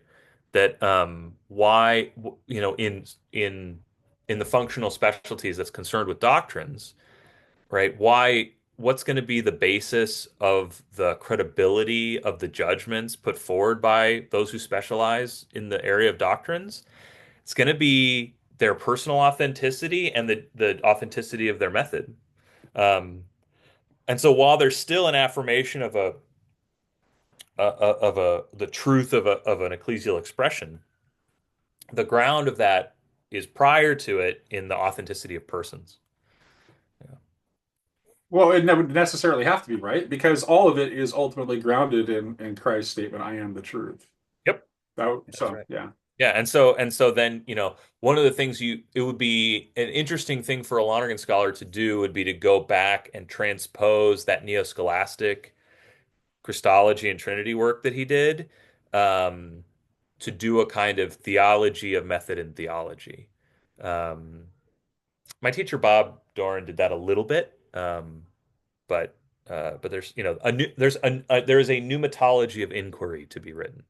That why in the functional specialties that's concerned with doctrines, right? What's going to be the basis of the credibility of the judgments put forward by those who specialize in the area of doctrines? It's going to be their personal authenticity and the authenticity of their method. Um, and so while there's still an affirmation of the truth of an ecclesial expression, the ground of that is prior to it in the authenticity of persons. Yeah. Well, it would necessarily have to be right because all of it is ultimately grounded in Christ's statement, "I am the truth." Yep, that's So right. yeah. Yeah, and so then, one of the things it would be an interesting thing for a Lonergan scholar to do would be to go back and transpose that neo-scholastic Christology and Trinity work that he did, um, to do a kind of theology of method and theology. Um, my teacher Bob Doran did that a little bit, but there's a new there is a pneumatology of inquiry to be written.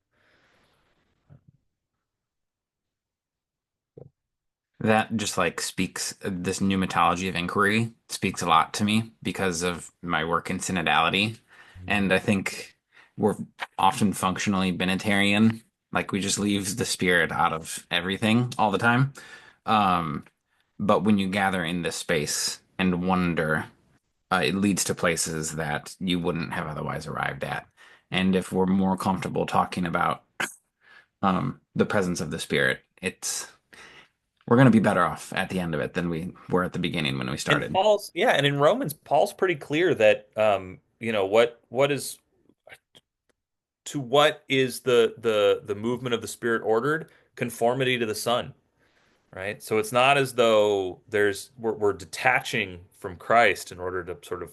That just like speaks, this pneumatology of inquiry speaks a lot to me because of my work in synodality. And I think we're often functionally binitarian, like we just leave the spirit out of everything all the time. Um, but when you gather in this space and wonder, it leads to places that you wouldn't have otherwise arrived at. And if we're more comfortable talking about the presence of the spirit, we're going to be better off at the end of it than we were at the beginning when we And started. Paul's yeah, and in Romans, Paul's pretty clear that what is the movement of the Spirit ordered? Conformity to the Son, right? So it's not as though we're detaching from Christ in order to sort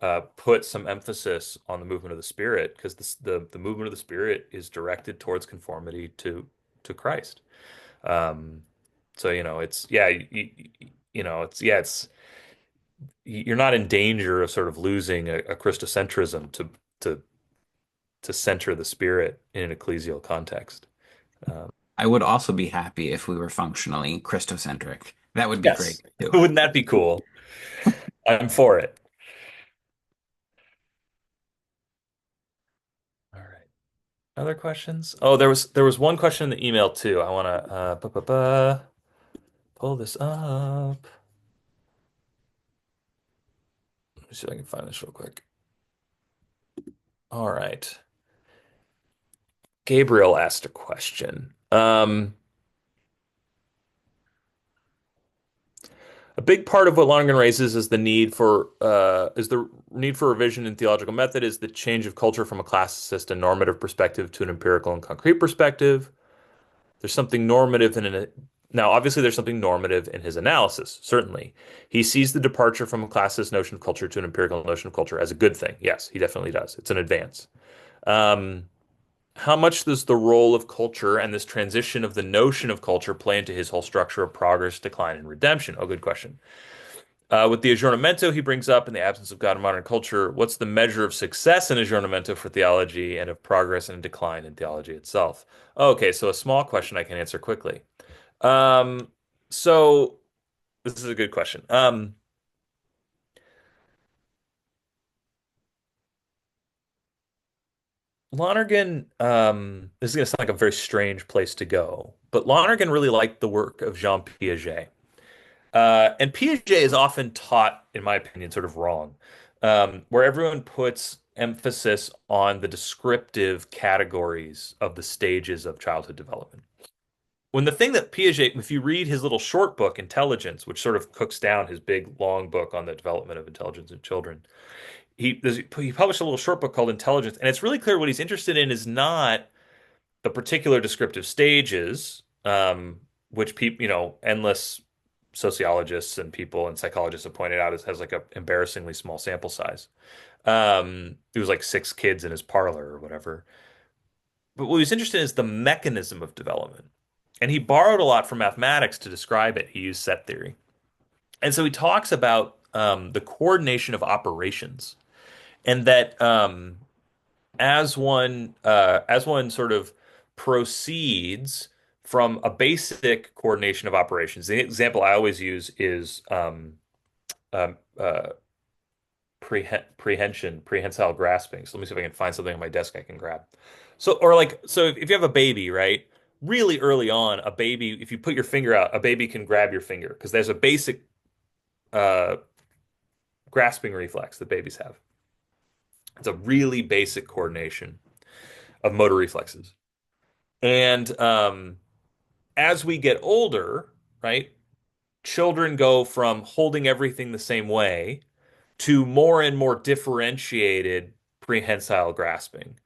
of put some emphasis on the movement of the Spirit, because the movement of the Spirit is directed towards conformity to Christ. Um, so it's yeah, it's you're not in danger of sort of losing a Christocentrism to to center the Spirit in an ecclesial context. Um, I would also be happy if we were functionally Christocentric That would be great Yes. too. Wouldn't that be cool? I'm for it. All right. Other questions? Oh, there was one question in the email too. I want to pull this up. Let me see if I can find this real quick. All right. Gabriel asked a question. A big part of what Lonergan raises is the need for revision in theological method is the change of culture from a classicist and normative perspective to an empirical and concrete perspective. There's something normative in it. Now, obviously, there's something normative in his analysis, certainly. He sees the departure from a classicist notion of culture to an empirical notion of culture as a good thing. Yes, he definitely does. It's an advance. Um, how much does the role of culture and this transition of the notion of culture play into his whole structure of progress, decline, and redemption? Oh, good question. With the aggiornamento, he brings up in the absence of God in modern culture, what's the measure of success in aggiornamento for theology and of progress and decline in theology itself? Okay, so a small question I can answer quickly. Um, so this is a good question. Lonergan, this is going to sound like a very strange place to go, but Lonergan really liked the work of Jean Piaget. And Piaget is often taught, in my opinion, sort of wrong, where everyone puts emphasis on the descriptive categories of the stages of childhood development. When the thing that Piaget, if you read his little short book, Intelligence, which sort of cooks down his big long book on the development of intelligence in children, he published a little short book called Intelligence, and it's really clear what he's interested in is not the particular descriptive stages, which people, endless sociologists and people and psychologists have pointed out has like a embarrassingly small sample size. It was like six kids in his parlor or whatever. But what he's interested in is the mechanism of development. And he borrowed a lot from mathematics to describe it. He used set theory. And so he talks about the coordination of operations and that as one sort of proceeds from a basic coordination of operations. The example I always use is um, uh, prehensile grasping. So let me see if I can find something on my desk I can grab. So if you have a baby, right? Really early on, a baby, if you put your finger out, a baby can grab your finger because there's a basic uh, grasping reflex that babies have. It's a really basic coordination of motor reflexes. And as we get older, right, children go from holding everything the same way to more and more differentiated prehensile grasping,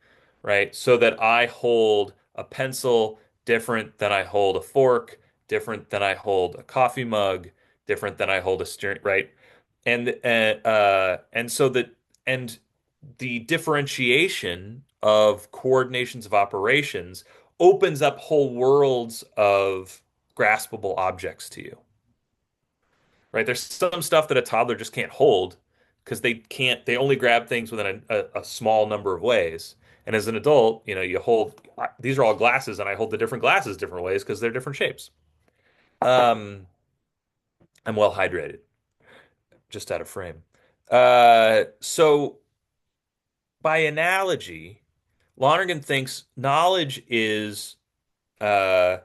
right? So that I hold a pencil different than I hold a fork, different than I hold a coffee mug, different than I hold a steering, right? And so that and the differentiation of coordinations of operations opens up whole worlds of graspable objects to you, right? There's some stuff that a toddler just can't hold because they only grab things within a small number of ways. And as an adult, you hold, these are all glasses and I hold the different glasses different ways because they're different shapes. Um, I'm well hydrated, just out of frame. So by analogy, Lonergan thinks knowledge is uh,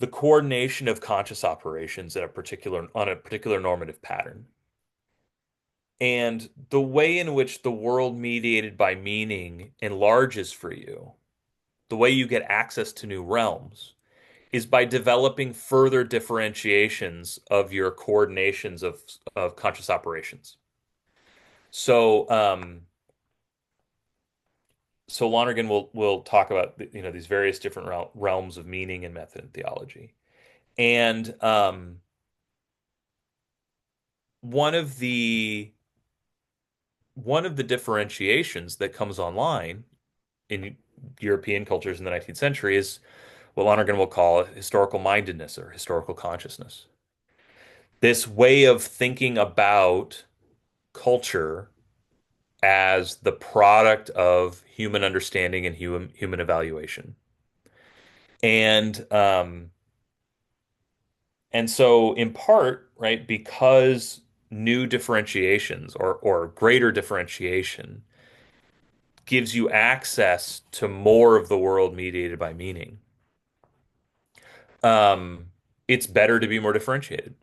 the coordination of conscious operations on a particular normative pattern. And the way in which the world mediated by meaning enlarges for you, the way you get access to new realms, is by developing further differentiations of your coordinations of conscious operations. So, so Lonergan will talk about these various different realms of meaning and method in theology, and one of the one of the differentiations that comes online in European cultures in the 19th century is what Lonergan will call historical mindedness or historical consciousness. This way of thinking about culture as the product of human understanding and human evaluation. And And so, in part, right, because new differentiations or greater differentiation gives you access to more of the world mediated by meaning, um, it's better to be more differentiated,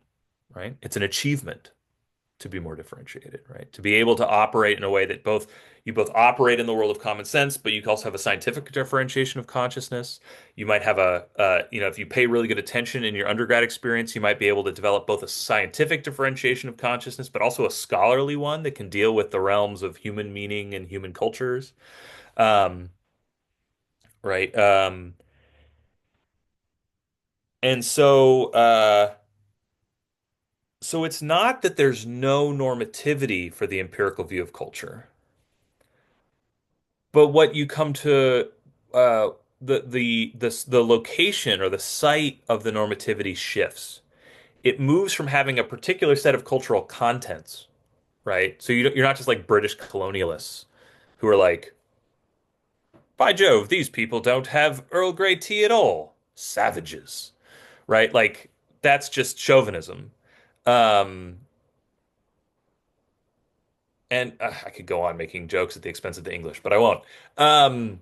right? It's an achievement to be more differentiated, right? To be able to operate in a way that both operate in the world of common sense, but you can also have a scientific differentiation of consciousness. You might have if you pay really good attention in your undergrad experience, you might be able to develop both a scientific differentiation of consciousness, but also a scholarly one that can deal with the realms of human meaning and human cultures. Um, right. And so it's not that there's no normativity for the empirical view of culture. But what you come to uh, the location or the site of the normativity shifts. It moves from having a particular set of cultural contents, right? So you're not just like British colonialists who are like, by Jove, these people don't have Earl Grey tea at all. Savages, right? Like that's just chauvinism. Um, and I could go on making jokes at the expense of the English, but I won't. Um,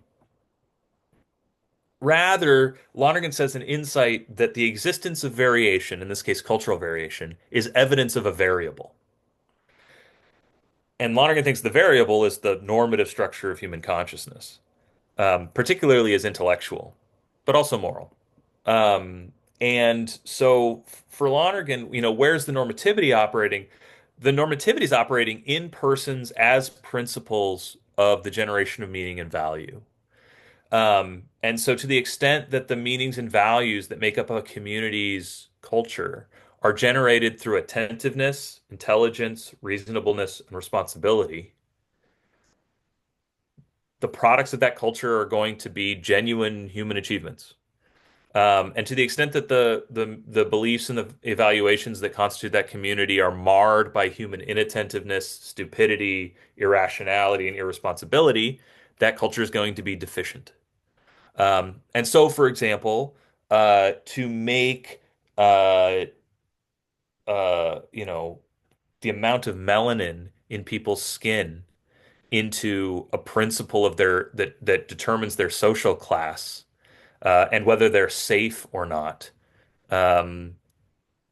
Rather, Lonergan says an insight that the existence of variation, in this case cultural variation, is evidence of a variable. And Lonergan thinks the variable is the normative structure of human consciousness, particularly as intellectual, but also moral. And so for Lonergan, where's the normativity operating? The normativity is operating in persons as principles of the generation of meaning and value. And so, to the extent that the meanings and values that make up a community's culture are generated through attentiveness, intelligence, reasonableness, and responsibility, the products of that culture are going to be genuine human achievements. And to the extent that the beliefs and the evaluations that constitute that community are marred by human inattentiveness, stupidity, irrationality, and irresponsibility, that culture is going to be deficient. And so, for example, to make uh, you know, the amount of melanin in people's skin into a principle of their that determines their social class and whether they're safe or not um,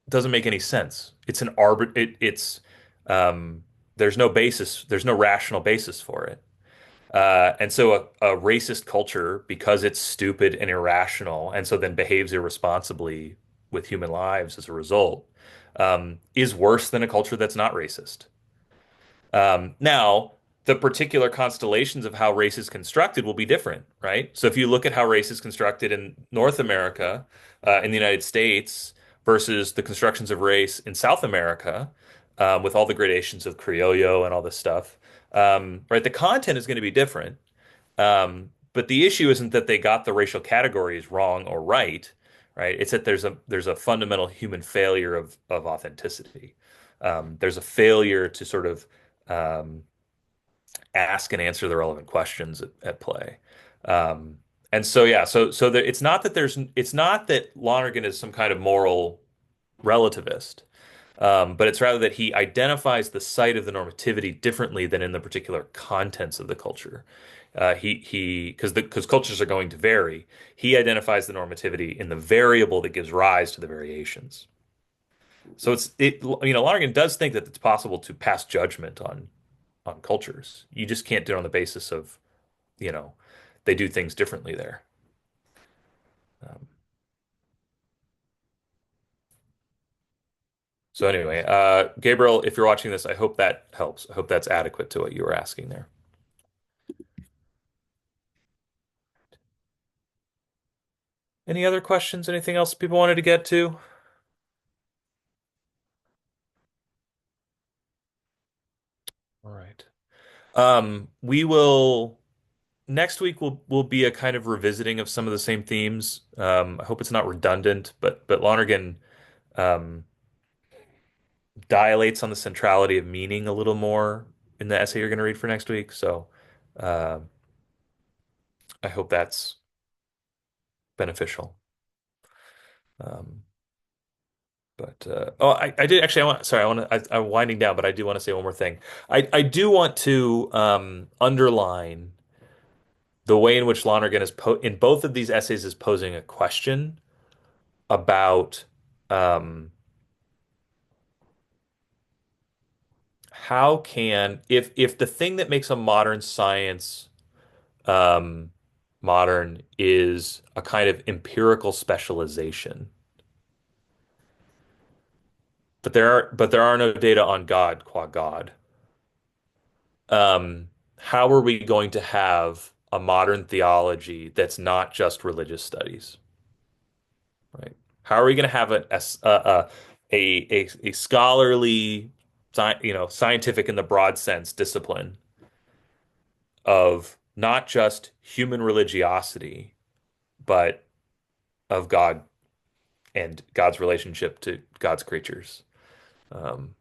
doesn't make any sense. It's an arbit. It's there's no basis. There's no rational basis for it. And so a racist culture, because it's stupid and irrational, and so then behaves irresponsibly with human lives as a result, is worse than a culture that's not racist. Now, the particular constellations of how race is constructed will be different, right? So if you look at how race is constructed in North America, in the United States, versus the constructions of race in South America, with all the gradations of Criollo and all this stuff, right? The content is going to be different. But the issue isn't that they got the racial categories wrong or right, right? It's that there's a fundamental human failure of authenticity. There's a failure to sort of um, ask and answer the relevant questions at play. Um, and so yeah, so it's not that Lonergan is some kind of moral relativist. But it's rather that he identifies the site of the normativity differently than in the particular contents of the culture. Because cultures are going to vary, he identifies the normativity in the variable that gives rise to the variations. So Lonergan does think that it's possible to pass judgment on cultures. You just can't do it on the basis of, you know, they do things differently there. Um, so anyway, Gabriel, if you're watching this, I hope that helps. I hope that's adequate to what you were asking there. Any other questions? Anything else people wanted to get to? All right. We will next week will be a kind of revisiting of some of the same themes. I hope it's not redundant, but Lonergan um, dilates on the centrality of meaning a little more in the essay you're going to read for next week. So uh, I hope that's beneficial. Um, But oh, I did actually. I want. Sorry, I'm winding down, but I do want to say one more thing. I do want to underline the way in which Lonergan is in both of these essays is posing a question about how can if the thing that makes a modern science um, modern is a kind of empirical specialization, but there are no data on God qua God. How are we going to have a modern theology that's not just religious studies, right? How are we going to have a scholarly, scientific in the broad sense discipline of not just human religiosity, but of God and God's relationship to God's creatures? Um,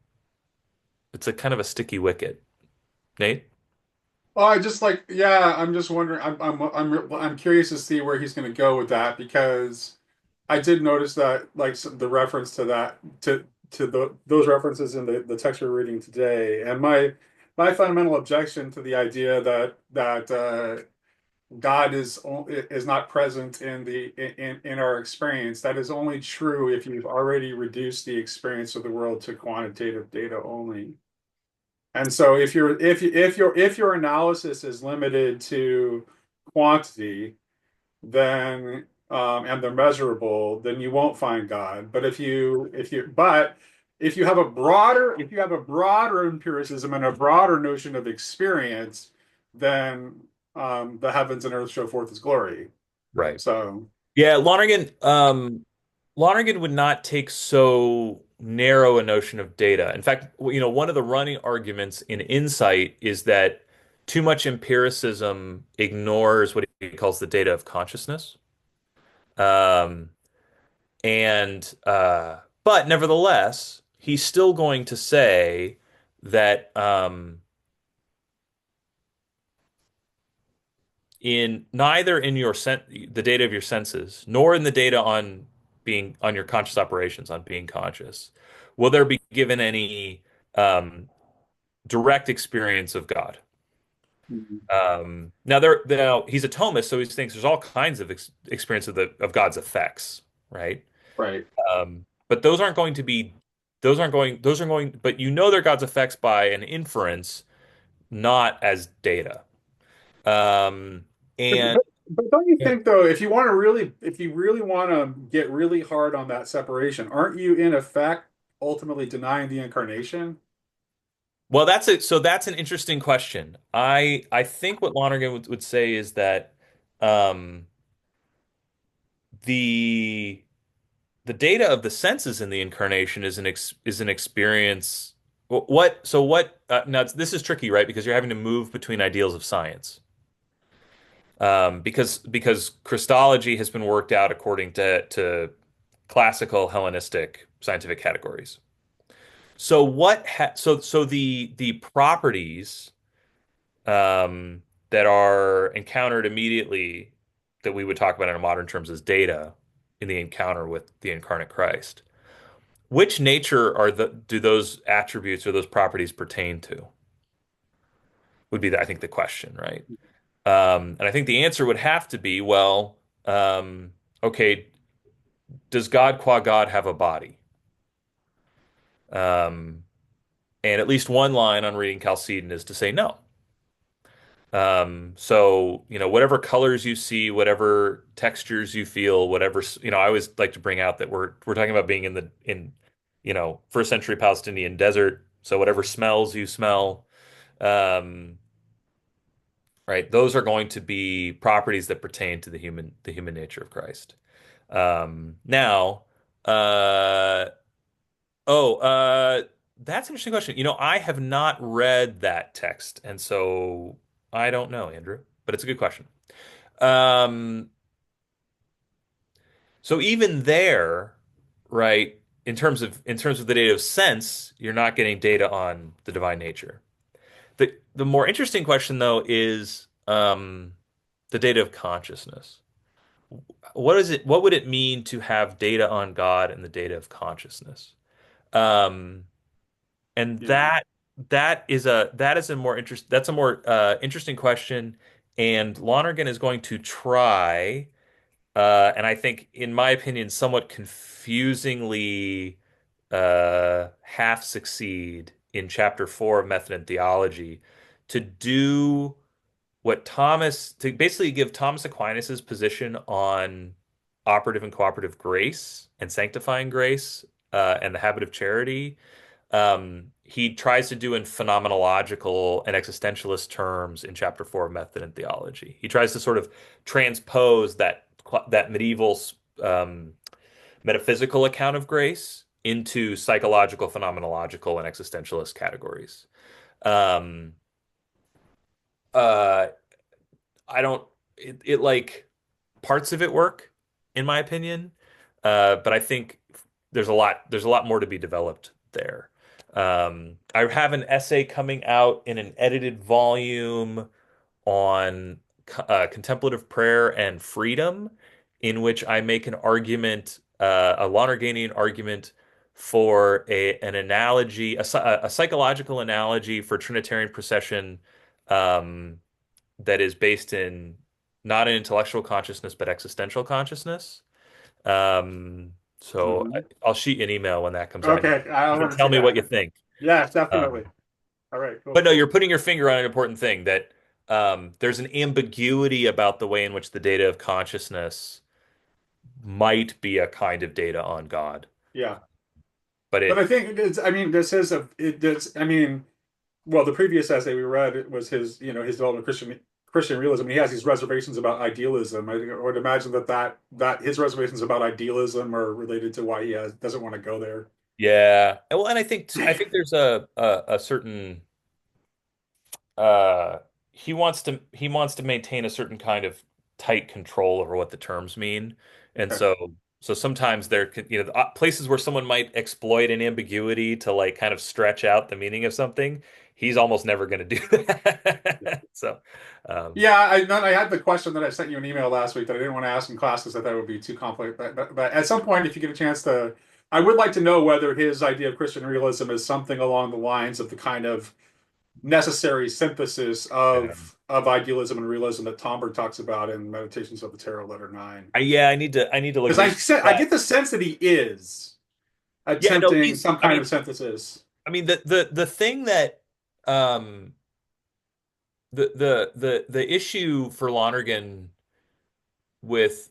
it's a kind of a sticky wicket, Nate. Well, I just like, yeah, I'm just wondering. I'm curious to see where he's going to go with that because I did notice that, like, the reference to that to those references in the text we're reading today, and my fundamental objection to the idea that God is not present in in our experience. That is only true if you've already reduced the experience of the world to quantitative data only. And so if your analysis is limited to quantity, then and they're measurable, then you won't find God. But if you have a broader empiricism and a broader notion of experience, then the heavens and earth show forth his glory. Right. So Yeah, Lonergan would not take so narrow a notion of data. In fact, one of the running arguments in Insight is that too much empiricism ignores what he calls the data of consciousness. Um, but nevertheless, he's still going to say that in neither in the data of your senses, nor in the data on being on your conscious operations, on being conscious, will there be given any um, direct experience of God. Now he's a Thomist, so he thinks there's all kinds of experience of God's effects, right? right. But those are going, but they're God's effects by an inference, not as data. Um, But, and but, but don't you think though, if you really want to get really hard on that separation, aren't you in effect ultimately denying the incarnation? Well, that's an interesting question. I think what Lonergan would say is that um, the the data of the senses in the incarnation is an experience. Now this is tricky, right? Because you're having to move between ideals of science. Because Christology has been worked out according to classical Hellenistic scientific categories. So the properties that are encountered immediately that we would talk about in modern terms as data in the encounter with the incarnate Christ. Which nature do those attributes or those properties pertain to? Would be, I think, the question, right? And I think the answer would have to be, well, okay, does God qua God have a body? Um, and at least one line on reading Chalcedon is to say no. So, whatever colors you see, whatever textures you feel, I always like to bring out that we're talking about being in first century Palestinian desert. So whatever smells you smell, um, right? Those are going to be properties that pertain to the human nature of Christ. Now, uh, oh, that's an interesting question. I have not read that text, and so I don't know, Andrew, but it's a good question. Um, so even there, right, in terms of the data of sense, you're not getting data on the divine nature. The more interesting question though is the data of consciousness. what is it? What would it mean to have data on God and the data of consciousness? Um, and Yeah. that is a more interesting question. And Lonergan is going to try, and I think, in my opinion, somewhat confusingly half succeed in chapter 4 of Method and Theology to do to basically give Thomas Aquinas's position on operative and cooperative grace and sanctifying grace and the habit of charity. He tries to do in phenomenological and existentialist terms in chapter 4 of Method and Theology. He tries to sort of transpose that medieval um, metaphysical account of grace into psychological, phenomenological, and existentialist categories. Um, uh, I don't it like parts of it work in my opinion. But I think there's a lot more to be developed there. I have an essay coming out in an edited volume on contemplative prayer and freedom, in which I make an argument, a Lonerganian argument for an analogy, a psychological analogy for Trinitarian procession, um, that is based in not an intellectual consciousness but existential consciousness. So Hmm. I'll shoot you an email when that comes out. Okay, I You can want to see tell me what that. you think. Yes, Um, definitely. All right, but cool. no, you're putting your finger on an important thing that there's an ambiguity about the way in which the data of consciousness might be a kind of data on God. Yeah. But But I it, think it's, I mean, this is a, it does, I mean, well, the previous essay we read it was his, his development of Christian realism. And he has these reservations about idealism. I would imagine that his reservations about idealism are related to why doesn't want to go there. yeah. Well, and I think there's a certain uh he wants to maintain a certain kind of tight control over what the terms mean. And Okay. so sometimes there could, places where someone might exploit an ambiguity to like kind of stretch out the meaning of something, he's almost never going to do that. So um Yeah, I had the question that I sent you an email last week that I didn't want to ask in class because I thought it would be too complex. But at some point, if you get a chance to, I would like to know whether his idea of Christian realism is something along the lines of the kind of necessary synthesis yeah. of idealism and realism that Tomberg talks about in Meditations of the Tarot, Letter 9. I need to like Because read I that. get the sense that he is Yeah, no, attempting he's some I kind mean of synthesis. I mean the thing that um the issue for Lonergan with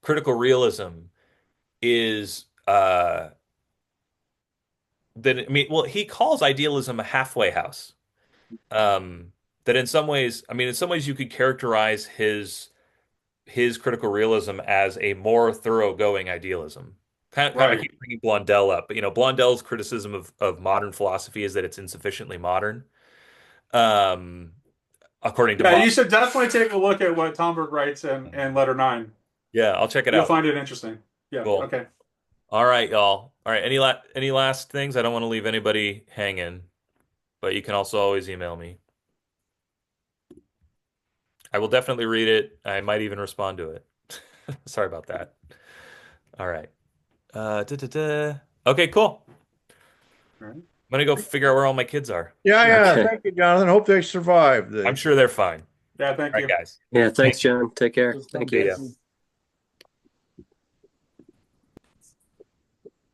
critical realism is that, I mean, well, he calls idealism a halfway house. Um, that in some ways, I mean, in some ways, you could characterize his critical realism as a more thoroughgoing idealism. Kind of, I Right. keep bringing Blondel up, but Blondel's criticism of modern philosophy is that it's insufficiently modern, um, according to Yeah, modern. you should definitely take a look at what Tomberg writes in Letter 9. Yeah, I'll check it You'll out. find it interesting. Yeah, Cool. okay. All right, y'all. All right, any last things? I don't want to leave anybody hanging, but you can also always email me. I will definitely read it. I might even respond to it. Sorry about that. All right. Okay, cool. All right. I'm gonna go figure out where all my kids are. Yeah, Yeah. yeah. Okay. Thank you, Jonathan. Hope they survive I'm the sure they're fine. Yeah, thank All right, you. guys. Yeah, thanks, John. Take care. Thank See you. ya.